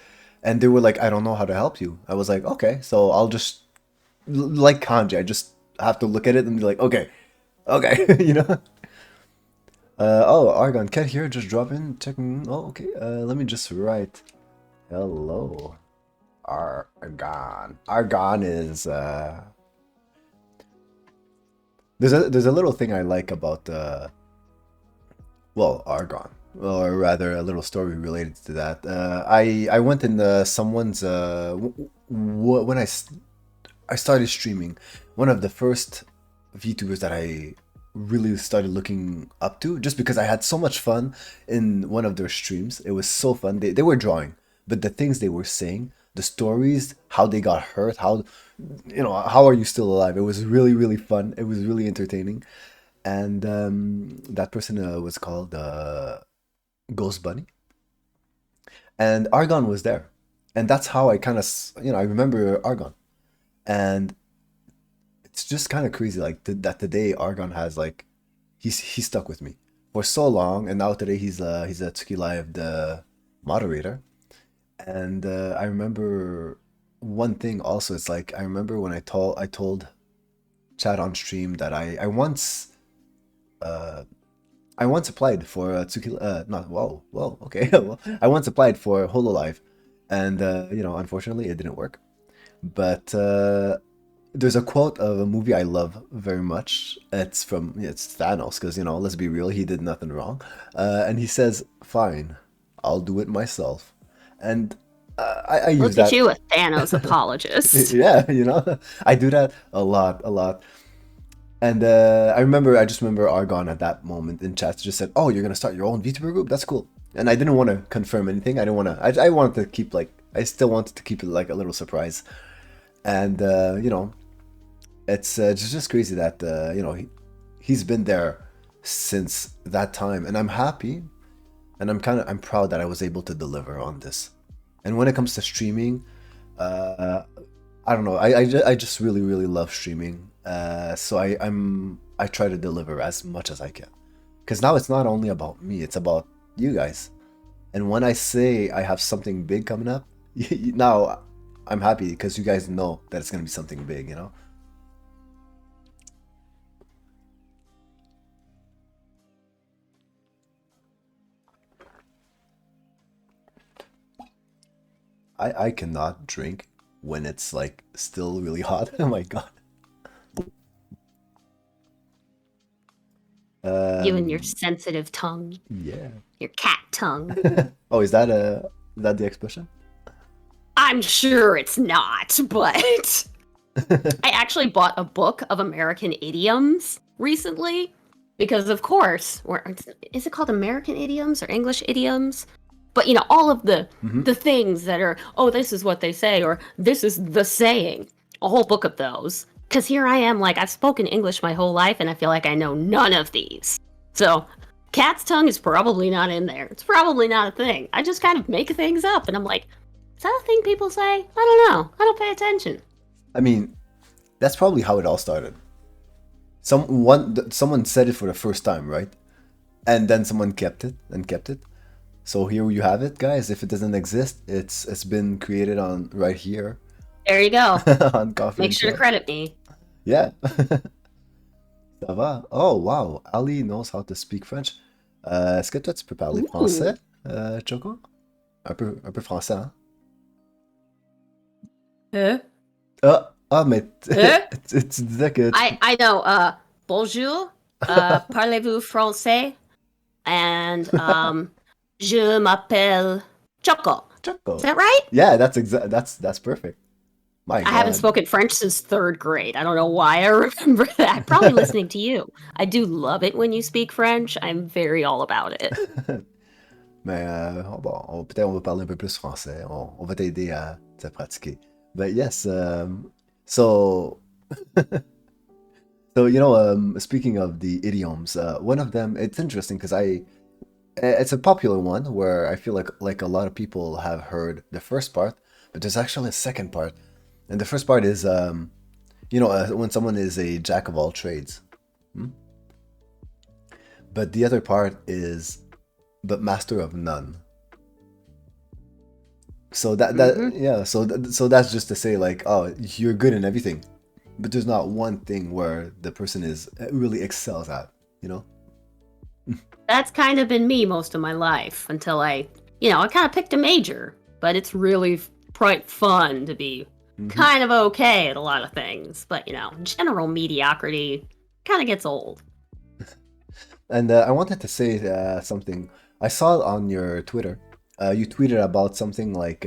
S1: And they were like, "I don't know how to help you." I was like, "Okay, so I'll just like kanji. I just have to look at it and be like, okay." Argon, Cat here, just drop in, checking. Oh, okay. Let me just write. Hello, Argon. Argon is There's a little thing I like about Argon, or rather a little story related to that. I went in someone's when I started streaming, one of the first VTubers that I really started looking up to, just because I had so much fun in one of their streams. It was so fun. They were drawing, but the things they were saying, the stories, how they got hurt, how how are you still alive? It was really, really fun. It was really entertaining. And that person was called Ghost Bunny. And Argon was there. And that's how I kind of, I remember Argon. And it's just kind of crazy, like that today Argon has like, he's stuck with me for so long. And now today he's a Tsuki Live, the moderator. And I remember one thing also, it's like, I remember when I told Chad on stream that uh, I once applied for Tsuki, not, whoa, okay. Well, I once applied for Hololive, and unfortunately, it didn't work. But there's a quote of a movie I love very much. It's Thanos, because let's be real, he did nothing wrong, and he says, "Fine, I'll do it myself," and I use
S2: Look at
S1: that.
S2: you, a Thanos apologist.
S1: Yeah, I do that a lot, a lot. And I just remember Argon at that moment in chat just said, "Oh, you're gonna start your own VTuber group? That's cool." And I didn't want to confirm anything. I didn't want to. I wanted to keep I still wanted to keep it like a little surprise. And it's just crazy that he's been there since that time, and I'm happy, and I'm proud that I was able to deliver on this. And when it comes to streaming, uh, I don't know. I just really, really love streaming. So I try to deliver as much as I can. Because now it's not only about me, it's about you guys. And when I say I have something big coming up, now I'm happy because you guys know that it's gonna be something big. I cannot drink when it's like still really hot. Oh my god.
S2: You and your sensitive tongue,
S1: Yeah.
S2: your cat tongue.
S1: Oh, is that the expression?
S2: I'm sure it's not, but I actually bought a book of American idioms recently because, of course, is it called American idioms or English idioms? But all of the things that are, oh, this is what they say, or this is the saying. A whole book of those. Because here I am, like, I've spoken English my whole life, and I feel like I know none of these. So, cat's tongue is probably not in there. It's probably not a thing. I just kind of make things up, and I'm like, is that a thing people say? I don't know. I don't pay attention.
S1: I mean, that's probably how it all started. Someone said it for the first time, right? And then someone kept it and kept it. So here you have it, guys. If it doesn't exist, it's been created on right here
S2: There you go.
S1: on Coffee
S2: Make
S1: and
S2: sure to
S1: Chat.
S2: credit me.
S1: Yeah. Ça va? Oh, wow. Ali knows how to speak French. Est-ce que toi, tu peux parler
S2: Ooh.
S1: français, Choco? Un peu français, hein? Mais tu disais que
S2: I know. Bonjour. Parlez-vous français? And je m'appelle Choco.
S1: Choco.
S2: Is that right?
S1: Yeah, that's perfect. My
S2: I haven't
S1: God.
S2: spoken French since 3rd grade. I don't know why I remember that. Probably listening to you. I do love it when you speak French. I'm very all about it.
S1: Mais bon, peut-être on va parler un peu plus français. On va t'aider à te pratiquer. But yes, so speaking of the idioms, one of them, it's interesting because it's a popular one where I feel like a lot of people have heard the first part, but there's actually a second part. And the first part is when someone is a jack of all trades. But the other part is but master of none. So so that's just to say, like, oh, you're good in everything, but there's not one thing where the person really excels at,
S2: That's kind of been me most of my life until I kind of picked a major. But it's really quite fun to be kind of okay at a lot of things. But, general mediocrity kind of gets old.
S1: And I wanted to say something. I saw it on your Twitter. You tweeted about something like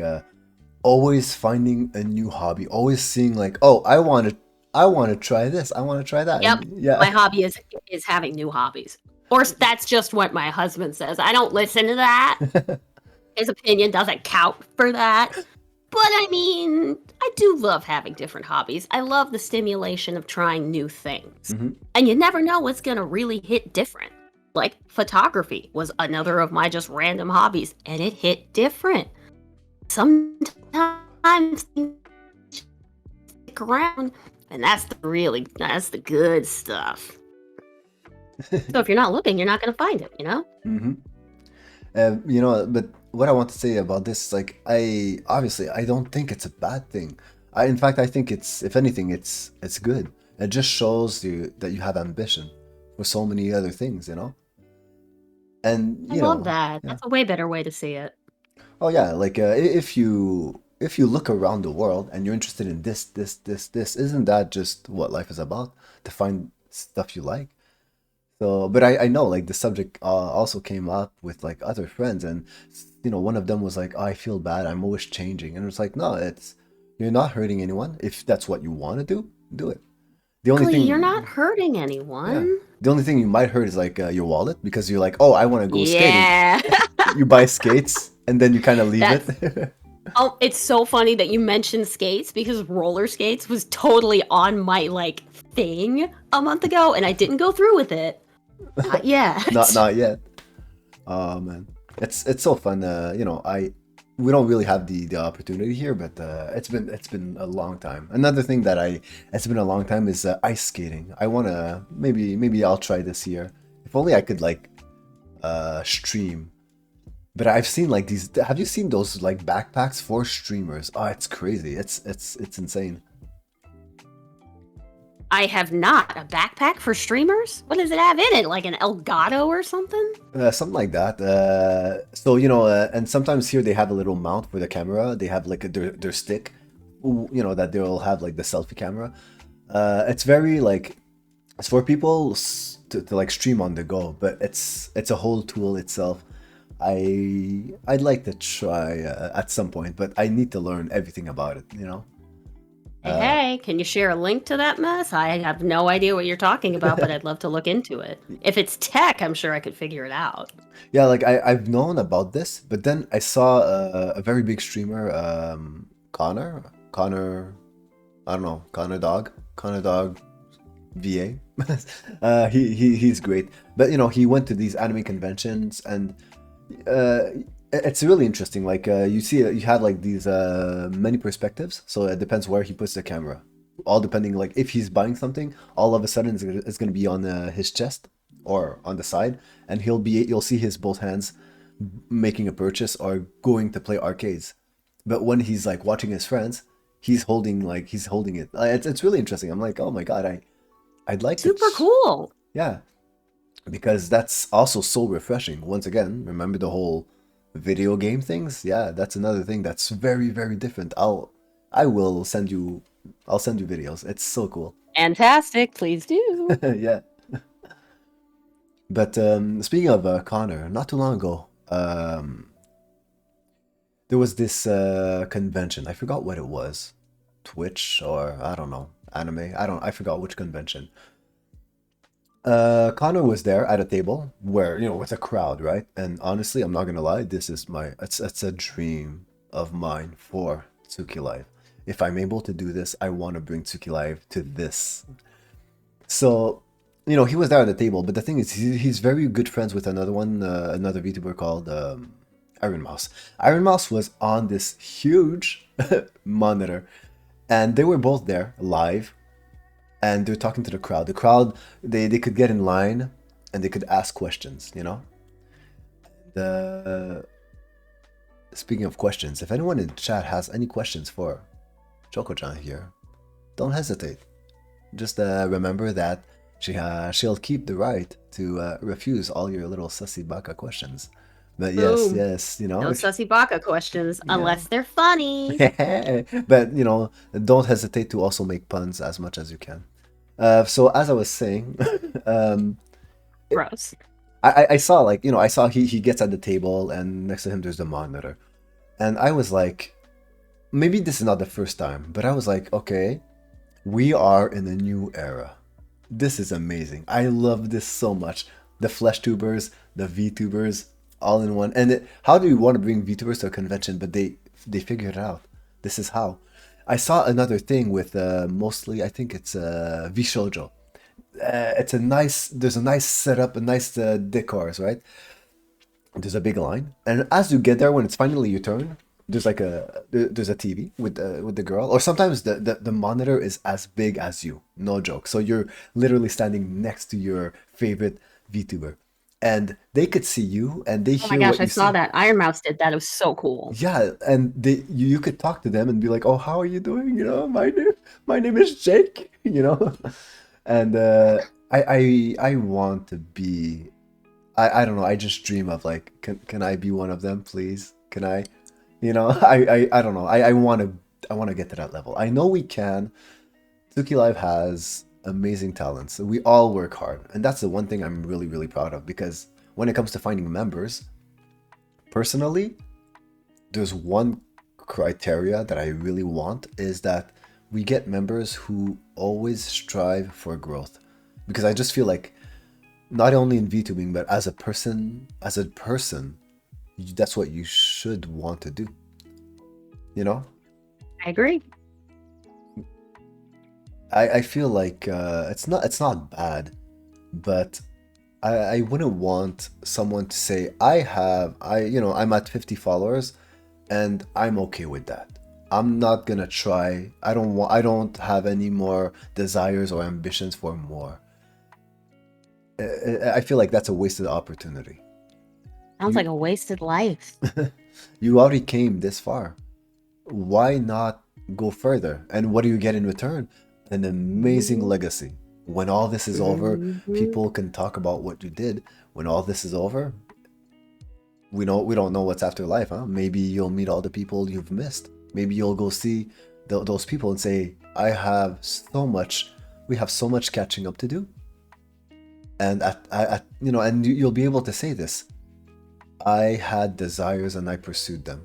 S1: always finding a new hobby, always seeing like, oh, I want to try this, I want to try that.
S2: Yep.
S1: And, yeah.
S2: My hobby is having new hobbies. Or that's just what my husband says. I don't listen to that. His opinion doesn't count for that. But I mean, I do love having different hobbies. I love the stimulation of trying new things.
S1: Hmm.
S2: And you never know what's going to really hit different. Like photography was another of my just random hobbies, and it hit different. Sometimes things stick around, and that's the good stuff. So if you're not looking, you're not going to find it, you know?
S1: Hmm. But what I want to say about this is like I don't think it's a bad thing. In fact, I think it's, if anything, it's good. It just shows you that you have ambition for so many other things, And
S2: I love that.
S1: yeah.
S2: That's a way better way to see it.
S1: Oh yeah, like if you look around the world and you're interested in this, isn't that just what life is about? To find stuff you like. So, but I know like the subject also came up with like other friends, and one of them was like, "Oh, I feel bad. I'm always changing," and it's like, no, you're not hurting anyone. If that's what you want to do, do it. The only
S2: Exactly, you're not
S1: thing,
S2: hurting
S1: yeah,
S2: anyone.
S1: the only thing you might hurt is like your wallet, because you're like, "Oh, I want to go skating."
S2: Yeah.
S1: You buy skates and then you kind of leave
S2: That's
S1: it.
S2: Oh, it's so funny that you mentioned skates because roller skates was totally on my like thing a month ago and I didn't go through with it. Not
S1: Not
S2: yet.
S1: not yet. Oh man, it's so fun. We don't really have the opportunity here, but it's been a long time. Another thing that it's been a long time is ice skating. I wanna, maybe I'll try this year. If only I could like stream. But I've seen like these. Have you seen those like backpacks for streamers? Oh, it's crazy. It's insane.
S2: I have not. A backpack for streamers? What does it have in it? Like an Elgato or something?
S1: Something like that. So and sometimes here they have a little mount for the camera. They have like their stick, that they'll have like the selfie camera. It's very like it's for people to like stream on the go, but it's a whole tool itself. I'd like to try at some point, but I need to learn everything about it.
S2: Hey, can you share a link to that mess? I have no idea what you're talking about, but I'd love to look into it. If it's tech, I'm sure I could figure it out.
S1: Yeah, like I've known about this, but then I saw a very big streamer, Connor, I don't know, Connor Dog VA. He's great, but he went to these anime conventions, and it's really interesting. Like you have like these many perspectives, so it depends where he puts the camera. All depending, like if he's buying something, all of a sudden it's gonna be on his chest or on the side, and you'll see his both hands making a purchase or going to play arcades. But when he's like watching his friends, he's holding it. It's really interesting. I'm like, oh my god, I'd like to.
S2: Super cool.
S1: Yeah, because that's also so refreshing. Once again, remember the whole video game things? Yeah, that's another thing that's very, very different. I will send you I'll send you videos. It's so cool.
S2: Fantastic. Please do.
S1: Yeah. But speaking of Connor, not too long ago, there was this convention. I forgot what it was. Twitch, or I don't know, anime. I forgot which convention. Connor was there at a table where, with a crowd, right? And honestly, I'm not gonna lie, this is it's a dream of mine for Tsuki Life. If I'm able to do this, I want to bring Tsuki Life to this. So, he was there at the table, but the thing is, he's very good friends with another VTuber called Iron Mouse. Iron Mouse was on this huge monitor, and they were both there live, and they're talking to the crowd. The crowd, they could get in line, and they could ask questions. The Speaking of questions, if anyone in chat has any questions for Choco-chan here, don't hesitate. Just remember that she'll keep the right to refuse all your little sussy baka questions. But yes,
S2: Boom.
S1: yes,
S2: No sussy baka questions unless they're funny.
S1: but don't hesitate to also make puns as much as you can. So as I was saying,
S2: Gross.
S1: I saw he gets at the table, and next to him there's the monitor, and I was like, maybe this is not the first time, but I was like, okay, we are in a new era. This is amazing. I love this so much. The flesh tubers, the VTubers, all in one. And how do you want to bring VTubers to a convention? But they figured it out. This is how. I saw another thing with mostly, I think it's Vishojo. It's a nice, there's a nice setup, a nice decors, right? There's a big line, and as you get there, when it's finally your turn, there's like there's a TV with the girl, or sometimes the monitor is as big as you, no joke. So you're literally standing next to your favorite VTuber, and they could see you and they
S2: Oh my
S1: hear
S2: gosh,
S1: what
S2: I
S1: you
S2: saw
S1: say.
S2: that. Iron Mouse did that. It was so cool.
S1: Yeah, and you could talk to them and be like, "Oh, how are you doing? You know, my name is Jake." You know, and I want to be. I don't know. I just dream of like, can I be one of them, please? Can I? You know, I don't know. I want to get to that level. I know we can. Suki Live has amazing talents. We all work hard, and that's the one thing I'm really really proud of because when it comes to finding members, personally, there's one criteria that I really want is that we get members who always strive for growth because I just feel like not only in VTubing but as a person, that's what you should want to do. You know,
S2: I agree.
S1: I feel like it's not bad, but I wouldn't want someone to say I'm at 50 followers and I'm okay with that. I'm not gonna try. I don't have any more desires or ambitions for more. I feel like that's a wasted opportunity.
S2: Sounds
S1: You
S2: like a wasted life.
S1: you already came this far. Why not go further? And what do you get in return? An amazing legacy. When all this is over,
S2: Mhm.
S1: people can talk about what you did. When all this is over, we don't know what's after life, huh? Maybe you'll meet all the people you've missed. Maybe you'll go see those people and say, we have so much catching up to do. And you'll be able to say this. I had desires and I pursued them.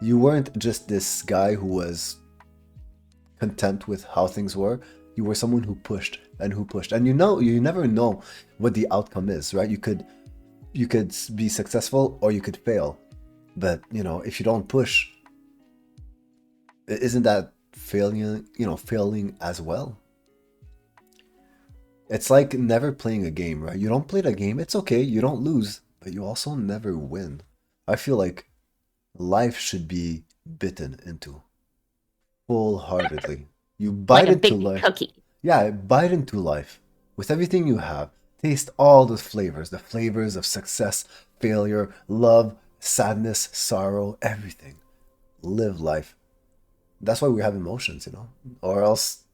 S1: You weren't just this guy who was content with how things were. You were someone who pushed and who pushed. And you never know what the outcome is, right? You could be successful or you could fail. But, if you don't push, isn't that failing as well? It's like never playing a game, right? You don't play the game, it's okay, you don't lose, but you also never win. I feel like life should be bitten into wholeheartedly. You
S2: Like
S1: bite
S2: a
S1: into
S2: big
S1: life.
S2: cookie.
S1: Yeah, bite into life with everything you have. Taste all the flavors of success, failure, love, sadness, sorrow, everything. Live life. That's why we have emotions, or else,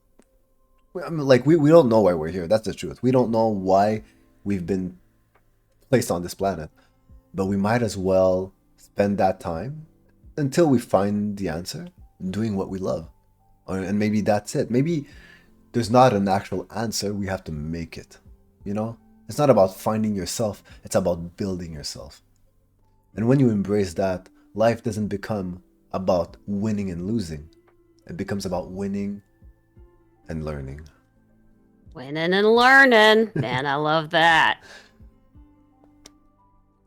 S1: I mean, like we don't know why we're here. That's the truth. We don't know why we've been placed on this planet, but we might as well spend that time until we find the answer doing what we love. And maybe that's it. Maybe there's not an actual answer. We have to make it. It's not about finding yourself, it's about building yourself. And when you embrace that, life doesn't become about winning and losing, it becomes about winning and learning.
S2: Winning and learning. Man, I love that.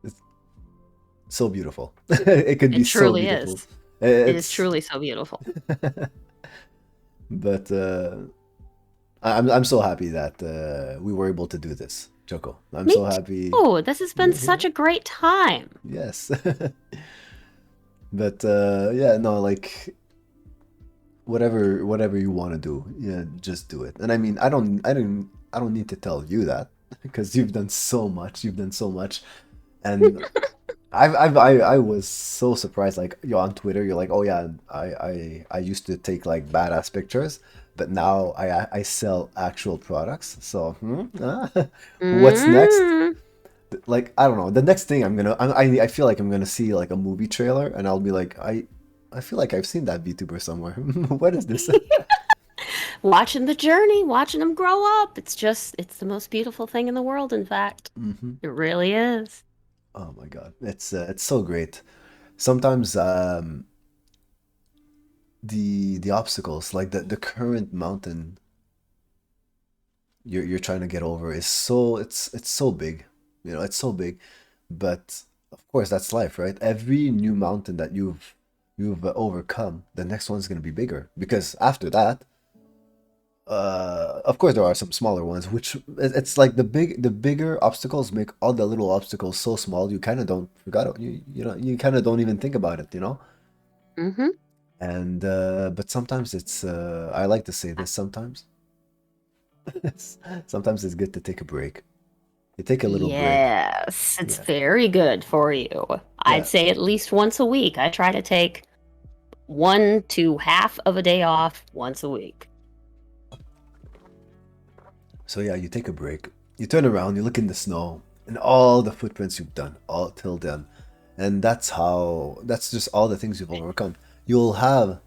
S1: It's so beautiful. It could be
S2: It
S1: so
S2: truly
S1: beautiful.
S2: is. It is
S1: It's
S2: truly so beautiful.
S1: but I'm so happy that we were able to do this, Choco. I'm
S2: Me
S1: so happy
S2: too. This has been
S1: you're here.
S2: such a great time.
S1: Yes. But yeah, no, like whatever you want to do, yeah, just do it. And I mean, I don't need to tell you that because you've done so much. You've done so much, and I was so surprised. Like you're on Twitter, you're like, oh yeah, I used to take like badass pictures, but now I sell actual products. So what's next?
S2: Mm.
S1: Like I don't know. The next thing I feel like I'm gonna see like a movie trailer, and I'll be like, I feel like I've seen that VTuber somewhere. What is this?
S2: Watching the journey, watching them grow up. It's the most beautiful thing in the world, in fact.
S1: Hmm.
S2: It really is.
S1: Oh my God, it's so great. Sometimes the obstacles, like the current mountain you're trying to get over is it's so big. It's so big. But of course that's life, right? Every new mountain that you've you've overcome, the next one's gonna be bigger. Because after that, of course there are some smaller ones, which it's like the bigger obstacles make all the little obstacles so small you kind of don't forgot you kind of don't even think about it, you know.
S2: Mm-hmm.
S1: And but sometimes it's I like to say this sometimes sometimes it's good to take a break. You take a little break.
S2: Yes, it's
S1: Yeah,
S2: very good for you. I'd
S1: yeah.
S2: say at least once a week. I try to take 1 to half of a day off once a week.
S1: So yeah, you take a break. You turn around, you look in the snow, and all the footprints you've done, all till then. And that's just all the things you've overcome. You'll have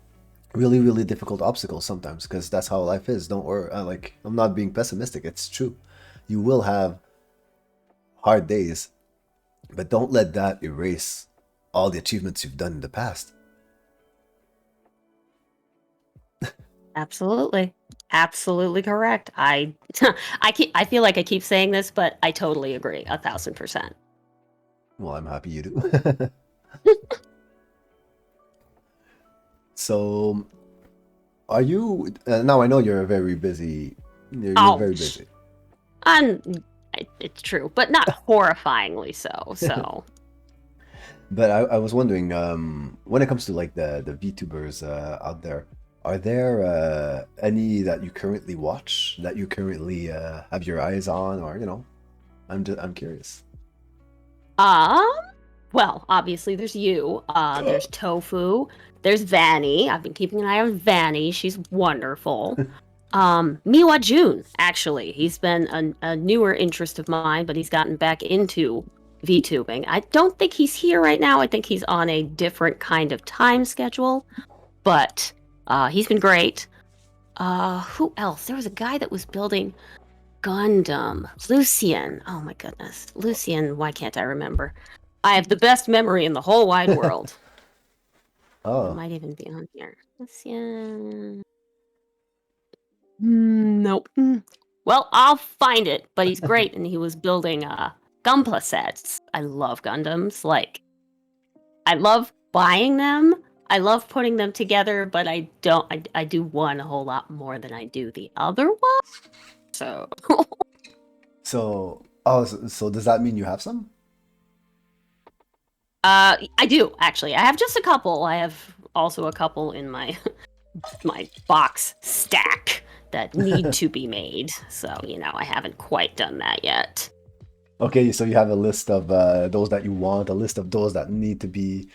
S1: really, really difficult obstacles sometimes because that's how life is. Don't worry. Like, I'm not being pessimistic. It's true. You will have hard days, but don't let that erase all the achievements you've done in the past.
S2: Absolutely. Absolutely correct. I feel like I keep saying this, but I totally agree. 1,000%.
S1: Well, I'm happy you do. So, are you now? I know you're very busy. You're
S2: Oh,
S1: very busy.
S2: I'm, it's true, but not horrifyingly so. So,
S1: But I was wondering, when it comes to like the VTubers out there, are there any that you currently watch that you currently have your eyes on, or I'm curious.
S2: um, well, obviously there's you. There's Tofu. There's Vanny. I've been keeping an eye on Vanny. She's wonderful. Miwa Jun, actually, he's been a newer interest of mine, but he's gotten back into VTubing. I don't think he's here right now. I think he's on a different kind of time schedule, but he's been great. Who else? There was a guy that was building Gundam. Lucian. Oh my goodness. Lucian, why can't I remember? I have the best memory in the whole wide world. It
S1: Oh,
S2: might even be on here. Lucian. Nope. Well, I'll find it, but he's great, and he was building Gunpla sets. I love Gundams. Like, I love buying them. I love putting them together, but I don't. I do one a whole lot more than I do the other one. So,
S1: so does that mean you have some?
S2: I do actually. I have just a couple. I have also a couple in my my box stack that need to be made. So, I haven't quite done that yet.
S1: Okay, so you have a list of those that you want, a list of those that need to be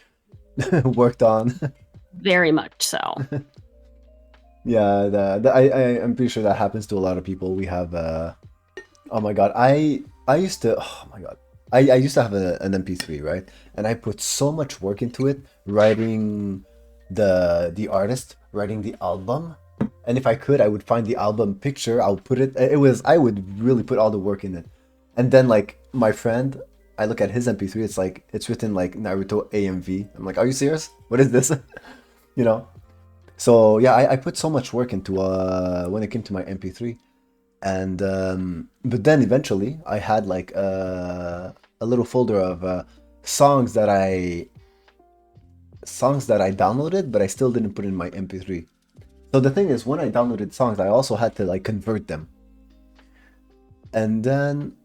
S1: worked on.
S2: Very much so.
S1: Yeah, I'm pretty sure that happens to a lot of people. We have oh my god, I used to oh my god. I used to have an MP3, right? And I put so much work into it, writing the artist, writing the album. And if I could, I would find the album picture, I'll put it I would really put all the work in it. And then like my friend, I look at his MP3, it's written like Naruto AMV. I'm like, are you serious? What is this? You know? So yeah, I put so much work into when it came to my MP3, and but then eventually I had like a little folder of songs that I downloaded, but I still didn't put in my MP3. So the thing is, when I downloaded songs, I also had to like convert them, and then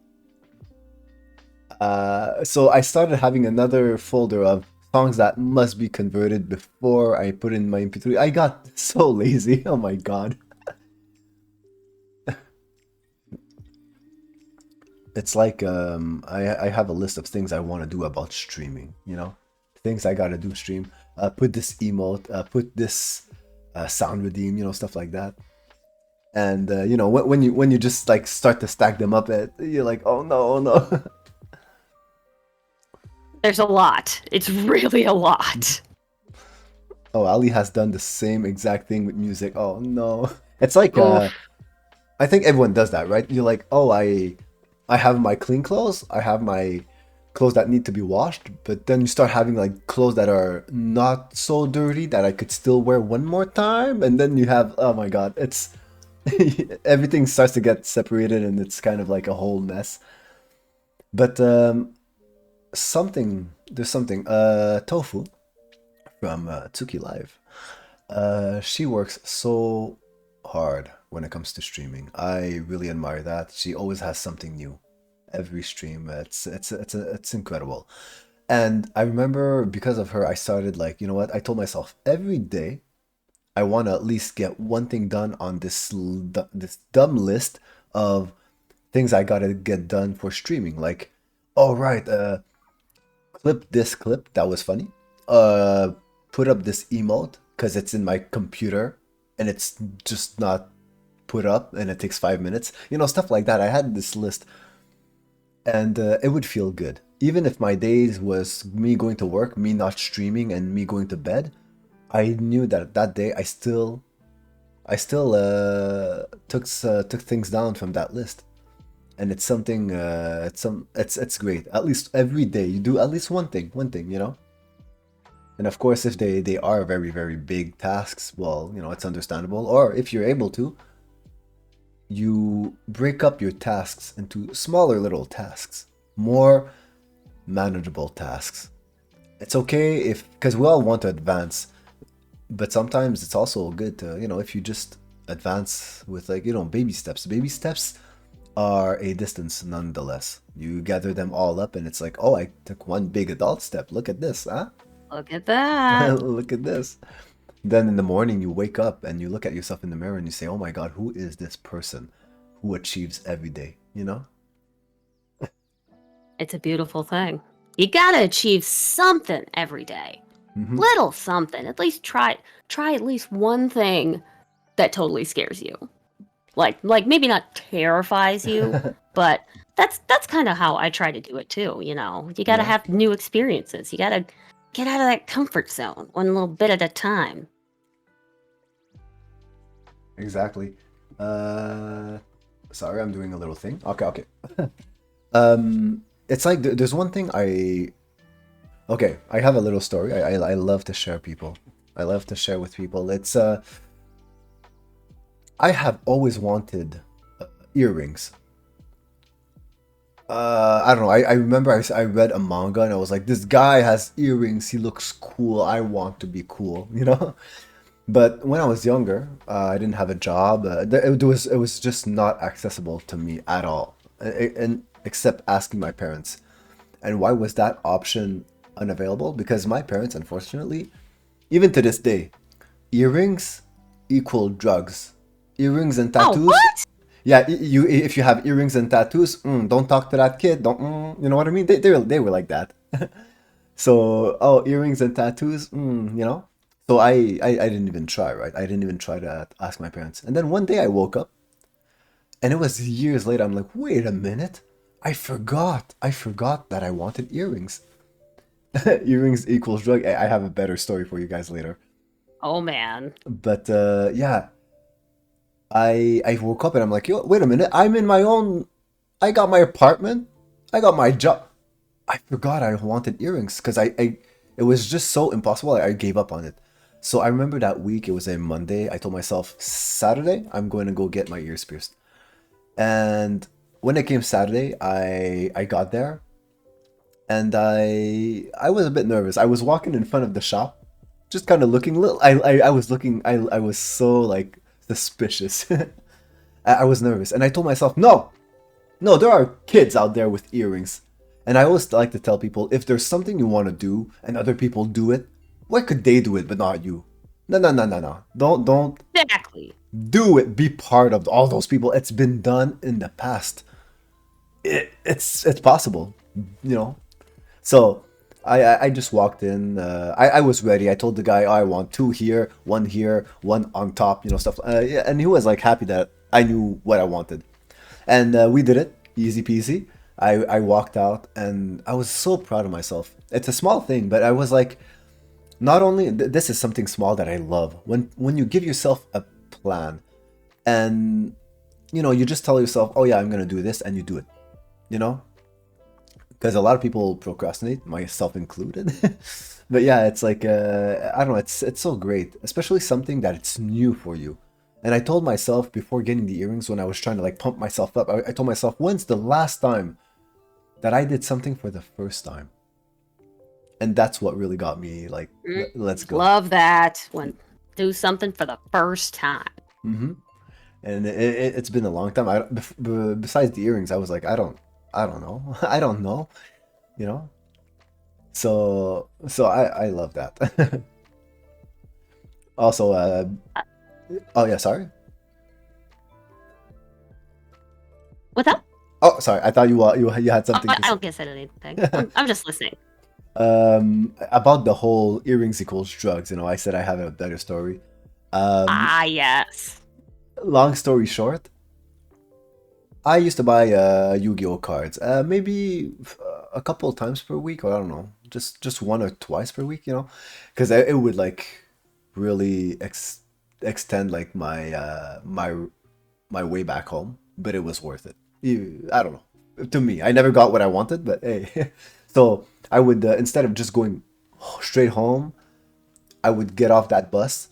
S1: so I started having another folder of songs that must be converted before I put in my MP3. I got so lazy. Oh my god. It's like I have a list of things I want to do about streaming, things I gotta do stream. Put this emote, put this sound redeem, stuff like that. And when you just like start to stack them up, you're like, oh no, oh no.
S2: There's a lot. It's really a lot.
S1: Oh, Ali has done the same exact thing with music. Oh no. It's like
S2: Oof.
S1: I think everyone does that, right? You're like, oh, I have my clean clothes, I have my clothes that need to be washed, but then you start having like clothes that are not so dirty that I could still wear one more time, and then you have, oh my god, it's everything starts to get separated and it's kind of like a whole mess. But there's something, Tofu from Tsuki Live. She works so hard when it comes to streaming. I really admire that. She always has something new every stream. It's incredible. And I remember because of her, I started like, you know what? I told myself every day I want to at least get one thing done on this dumb list of things I gotta get done for streaming. Like, oh right, clip this clip that was funny. Uh, put up this emote because it's in my computer and it's just not put up and it takes 5 minutes. You know, stuff like that. I had this list and it would feel good. Even if my days was me going to work, me not streaming, and me going to bed, I knew that that day I still took things down from that list, and it's something it's great. At least every day you do at least one thing, you know. And of course, if they are very very big tasks, well, you know, it's understandable. Or if you're able to, you break up your tasks into smaller little tasks, more manageable tasks. It's okay if, because we all want to advance, but sometimes it's also good to, you know, if you just advance with, like, you know, baby steps. Baby steps are a distance nonetheless. You gather them all up and it's like, oh, I took one big adult step. Look at this, huh?
S2: Look at that.
S1: Look at this. Then in the morning you wake up and you look at yourself in the mirror and you say, oh my God, who is this person who achieves every day, you know?
S2: It's a beautiful thing. You gotta achieve something every day.
S1: Mhm.
S2: Little something. At least try at least one thing that totally scares you. Like maybe not terrifies you, but that's kind of how I try to do it too, you know. You gotta
S1: Yeah.
S2: have new experiences. You gotta get out of that comfort zone one little bit at a time.
S1: Exactly. Sorry, I'm doing a little thing. Okay. It's like there's one thing I have a little story. I love to share people. I love to share with people. It's I have always wanted earrings. I don't know. I remember I read a manga and I was like, this guy has earrings. He looks cool. I want to be cool, you know? But when I was younger, I didn't have a job. It was just not accessible to me at all, and except asking my parents. And why was that option unavailable? Because my parents, unfortunately, even to this day, earrings equal drugs. Earrings and
S2: Oh,
S1: tattoos.
S2: what?
S1: Yeah, you if you have earrings and tattoos, don't talk to that kid. Don't, you know what I mean? They were like that. So, oh, earrings and tattoos, you know? So I didn't even try, right? I didn't even try to ask my parents. And then one day I woke up and it was years later. I'm like, wait a minute. I forgot. I forgot that I wanted earrings. Earrings equals drug. I have a better story for you guys later.
S2: Oh man.
S1: But yeah, I woke up and I'm like, yo, wait a minute. I'm in my own. I got my apartment. I got my job. I forgot I wanted earrings because it was just so impossible. I gave up on it. So I remember that week. It was a Monday. I told myself Saturday I'm going to go get my ears pierced. And when it came Saturday, I got there and I was a bit nervous. I was walking in front of the shop, just kind of looking little. I was looking. I was so like suspicious. I was nervous, and I told myself, no, no, there are kids out there with earrings. And I always like to tell people, if there's something you want to do and other people do it, why could they do it but not you? No. Don't
S2: Exactly.
S1: do it. Be part of all those people. It's been done in the past. It's possible, you know. So I just walked in. I was ready. I told the guy, oh, I want two here, one on top, you know, stuff. Yeah, and he was like happy that I knew what I wanted. And we did it, easy peasy. I walked out and I was so proud of myself. It's a small thing, but I was like, not only this is something small that I love. When you give yourself a plan, and you know, you just tell yourself, oh yeah, I'm gonna do this, and you do it. You know, because a lot of people procrastinate, myself included. But yeah, it's like I don't know, it's so great, especially something that it's new for you. And I told myself before getting the earrings, when I was trying to like pump myself up, I told myself, when's the last time that I did something for the first time? And that's what really got me like, let's go.
S2: Love that. When do something for the first time.
S1: Hmm. And it's been a long time. Besides the earrings, I was like, I don't know, I don't know, you know. So I love that. Also, oh yeah, sorry.
S2: What's up?
S1: Oh, sorry. I thought you had
S2: Oh,
S1: something to
S2: I
S1: say.
S2: don't guess anything. I'm just listening.
S1: About the whole earrings equals drugs. You know, I said I have a better story. Um,
S2: Ah, yes.
S1: Long story short, I used to buy Yu-Gi-Oh cards, maybe a couple of times per week, or I don't know, just one or twice per week, you know, because it would like really extend like my way back home, but it was worth it. I don't know. To me, I never got what I wanted, but hey. So I would instead of just going straight home, I would get off that bus.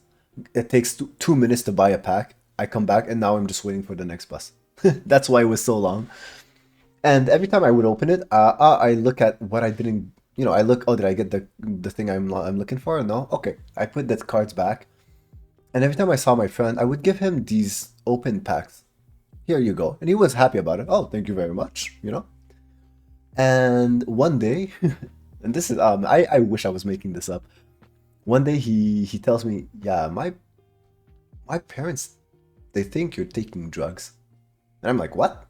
S1: It takes 2 minutes to buy a pack. I come back and now I'm just waiting for the next bus. That's why it was so long. And every time I would open it, I look at what I didn't. You know, I look. Oh, did I get the thing I'm looking for? No. Okay, I put the cards back. And every time I saw my friend, I would give him these open packs. Here you go, and he was happy about it. Oh, thank you very much. You know. And one day, and this is I wish I was making this up. One day he tells me, yeah, my parents, they think you're taking drugs. And I'm like, what?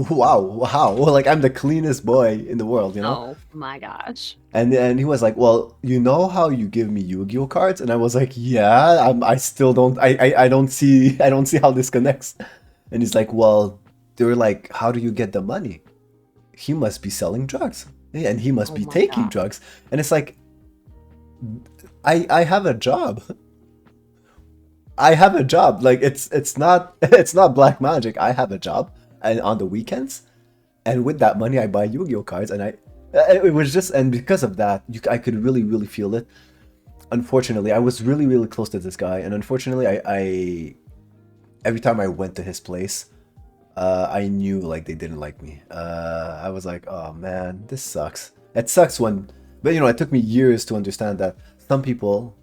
S1: Wow, wow. Well, like I'm the cleanest boy in the world, you know?
S2: Oh my gosh.
S1: And he was like, well, you know how you give me Yu-Gi-Oh cards? And I was like, yeah, I still don't I don't see I don't see how this connects. And he's like, well, they're like, how do you get the money? He must be selling drugs. Yeah, and he must
S2: Oh
S1: be
S2: my
S1: taking
S2: God.
S1: drugs. And it's like, I have a job. I have a job. Like it's not it's not black magic. I have a job, and on the weekends, and with that money, I buy Yu-Gi-Oh cards, and it was just, and because of that, I could really feel it. Unfortunately, I was really close to this guy, and unfortunately, I every time I went to his place, I knew like they didn't like me. I was like, oh man, this sucks. It sucks when, but you know, it took me years to understand that some people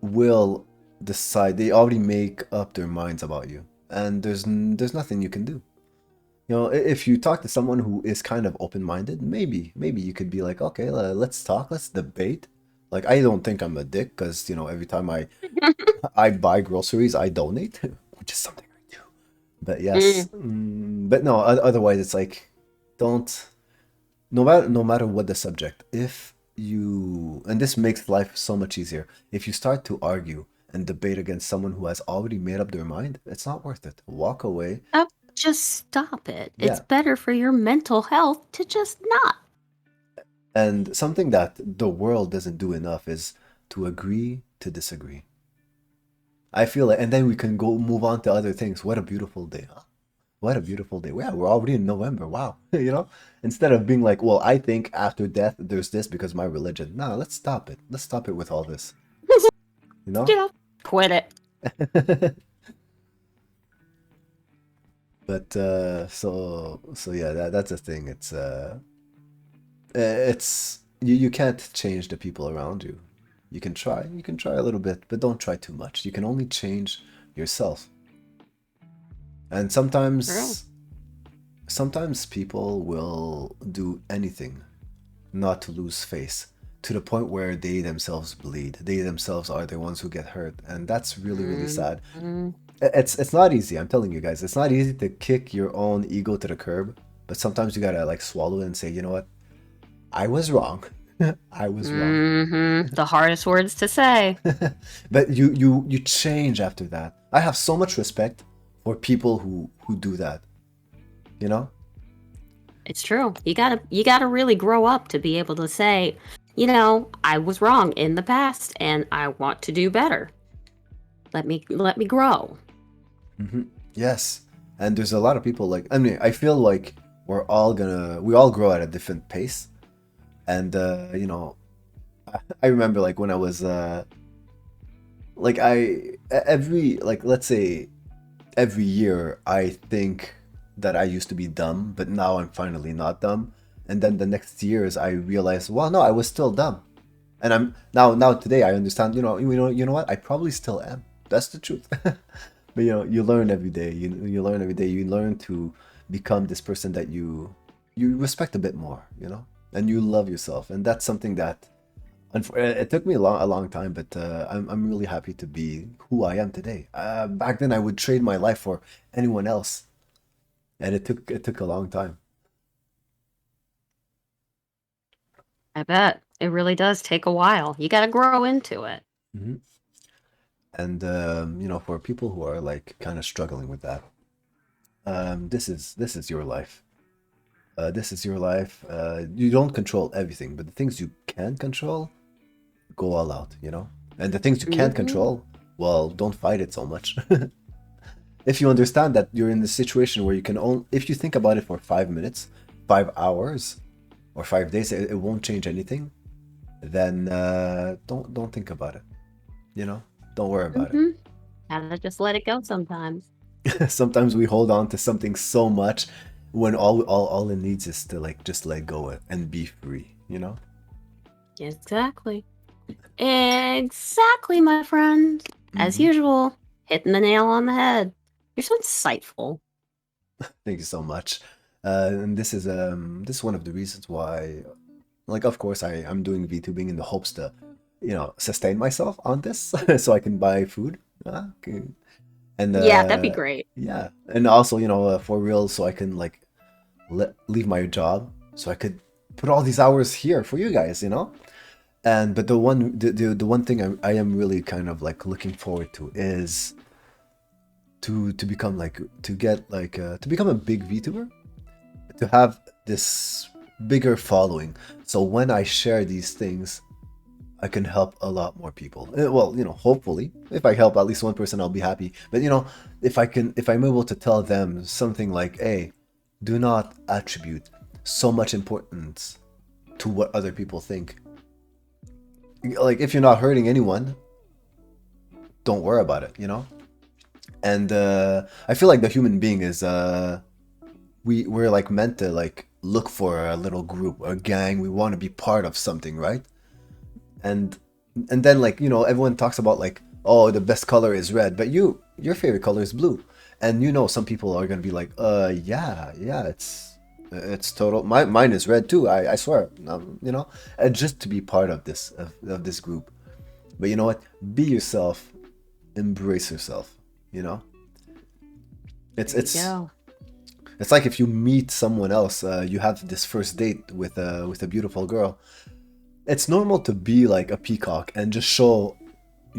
S1: will decide, they already make up their minds about you, and there's nothing you can do. You know, if you talk to someone who is kind of open-minded, maybe you could be like, okay, let's talk, let's debate. Like, I don't think I'm a dick because, you know, every time I buy groceries, I donate, which is something I do. But yes,
S2: Mm,
S1: but no, otherwise it's like, don't, no matter what the subject, if you, and this makes life so much easier, if you start to argue and debate against someone who has already made up their mind, it's not worth it. Walk away.
S2: oh, just stop it. It's
S1: Yeah.
S2: better for your mental health to just not.
S1: And something that the world doesn't do enough is to agree to disagree. I feel like, and then we can go move on to other things. What a beautiful day, huh? What a beautiful day. Yeah, we're already in November. Wow. You know? Instead of being like, well, I think after death there's this because my religion. No, let's stop it. Let's stop it with all this. You know?
S2: You know, quit it.
S1: But so yeah, that's the thing. It's you can't change the people around you. You can try a little bit, but don't try too much. You can only change yourself. And
S2: True.
S1: sometimes people will do anything not to lose face, to the point where they themselves bleed. They themselves are the ones who get hurt, and that's really sad.
S2: Mm,
S1: It's not easy. I'm telling you guys, it's not easy to kick your own ego to the curb. But sometimes you gotta like swallow it and say, you know what, I was wrong. I was wrong.
S2: the hardest words to say.
S1: But you change after that. I have so much respect for people who do that. You know?
S2: It's true. You gotta really grow up to be able to say, I was wrong in the past and I want to do better. Let me grow.
S1: Hmm. Yes. And there's a lot of people like, I mean, I feel like we all grow at a different pace. And you know, I remember like when I was like every, like, let's say every year I think that I used to be dumb, but now I'm finally not dumb. And then the next years, I realized, well, no, I was still dumb. And I'm now today I understand. You know what? I probably still am. That's the truth. But you learn every day. You learn every day. You learn to become this person that you respect a bit more. And you love yourself. And that's something that it took me a long time, but I'm really happy to be who I am today. Back then, I would trade my life for anyone else, and it took a long time.
S2: I bet. It really does take a while. You got to grow into it.
S1: Hmm. And for people who are like kind of struggling with that, this is your life. This is your life. You don't control everything, but the things you can control, go all out. And the things you can't
S2: Hmm.
S1: control, well, don't fight it so much. If you understand that you're in the situation where you can only, if you think about it for 5 minutes, 5 hours, or 5 days, it won't change anything. Then don't think about it. Don't worry about
S2: Hmm. Gotta just let it go sometimes.
S1: it. Sometimes we hold on to something so much when all it needs is to like just let go and be free.
S2: Exactly. Exactly, my friend. As
S1: Hmm.
S2: usual, hitting the nail on the head. You're so insightful.
S1: Thank you so much. And this is one of the reasons why, like, of course, I'm doing VTubing in the hopes to, sustain myself on this so I can buy food. Okay. And
S2: Yeah, that'd be great.
S1: yeah, and also, for real, so I can like leave my job so I could put all these hours here for you guys. And but the one thing I am really kind of like looking forward to is to become like to get like to become a big VTuber, to have this bigger following. So when I share these things, I can help a lot more people. Well, hopefully, if I help at least one person, I'll be happy. But if I'm able to tell them something like, "Hey, do not attribute so much importance to what other people think. Like, if you're not hurting anyone, don't worry about it." And I feel like the human being is we're like meant to like look for a little group, a gang. We want to be part of something, right? and and then like everyone talks about like, oh, the best color is red, but your favorite color is blue. And some people are gonna be like, yeah, it's total, mine is red too, I swear. And just to be part of this group. But you know what, be yourself, embrace yourself. you know it's
S2: There you
S1: it's
S2: go.
S1: it's like if you meet someone else, you have this first date with a beautiful girl. It's normal to be like a peacock and just show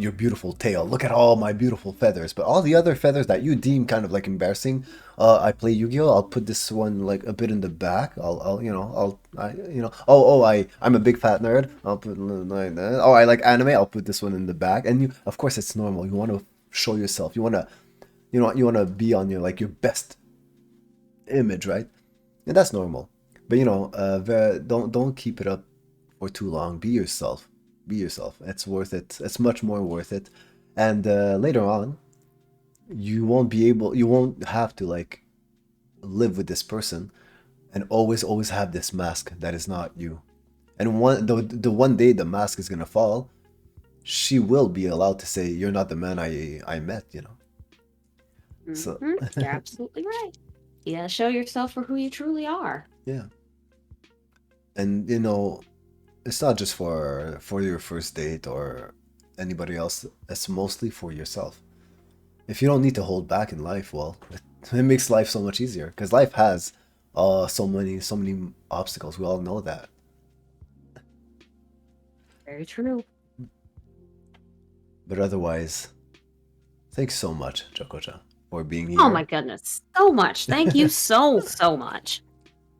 S1: your beautiful tail. Look at all my beautiful feathers. But all the other feathers that you deem kind of like embarrassing, I play Yu-Gi-Oh! I'll put this one like a bit in the back. I'm a big fat nerd. I'll put like that. Oh, I like anime. I'll put this one in the back. And of course, it's normal. You want to show yourself. You want to be on your best image, right? And that's normal. But don't keep it up for too long. Be yourself. Be yourself. It's worth it. It's much more worth it. And later on, you won't have to like live with this person and always have this mask that is not you. And the one day the mask is gonna fall, she will be allowed to say, "You're not the man I met." So
S2: Hmm. You're absolutely right. You gotta show yourself for who you truly are.
S1: yeah, and it's not just for your first date or anybody else. It's mostly for yourself. If you don't need to hold back in life, well, it makes life so much easier because life has so many obstacles. We all know that.
S2: Very true.
S1: But otherwise, thanks so much, Choco-chan, for being
S2: Oh my
S1: here.
S2: goodness. So much. Thank you so much.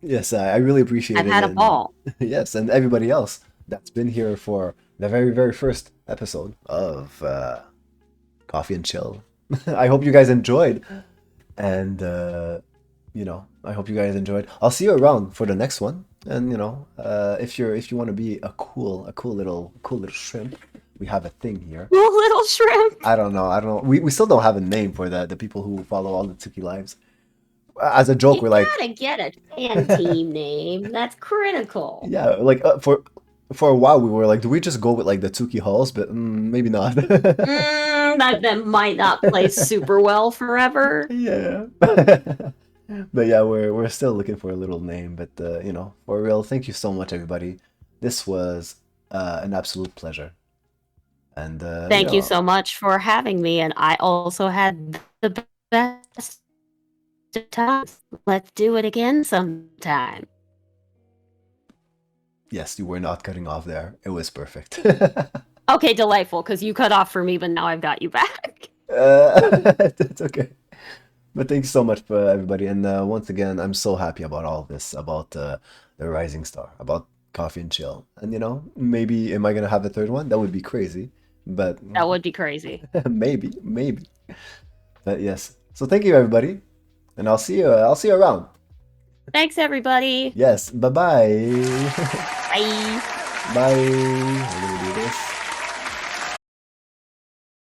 S1: Yes, I really appreciate
S2: I've
S1: it,
S2: had a
S1: and
S2: ball.
S1: yes, and everybody else that's been here for the very, very first episode of Coffee and Chill. I hope you guys enjoyed, and I hope you guys enjoyed. I'll see you around for the next one, and if you want to be a cool little shrimp, we have a thing here.
S2: You little shrimp.
S1: I don't know. We still don't have a name for the people who follow all the Tsuki lives. as a joke,
S2: You
S1: we're like,
S2: gotta get a fan team name. That's critical.
S1: yeah, like for a while we were like, do we just go with like the Tuki Halls? But maybe not.
S2: That might not play super well forever.
S1: Yeah. But yeah, we're still looking for a little name. But you know, for real, thank you so much, everybody. This was an absolute pleasure. And you
S2: Thank you
S1: know,
S2: so much for having me, and I also had the best of times. Let's do it again sometime.
S1: yes, you were not cutting off there. It was perfect.
S2: Okay, delightful, because you cut off for me, but now I've got you back.
S1: It's okay. But thanks so much for everybody. And once again, I'm so happy about all this, about the Rising Star, about Coffee and Chill. And you know, maybe am I gonna have a third one? That would be crazy. But
S2: That would be crazy.
S1: maybe. But yes. So thank you, everybody, and I'll see you. I'll see you around.
S2: Thanks, everybody.
S1: Yes. Bye bye.
S2: Bye.
S1: Bye.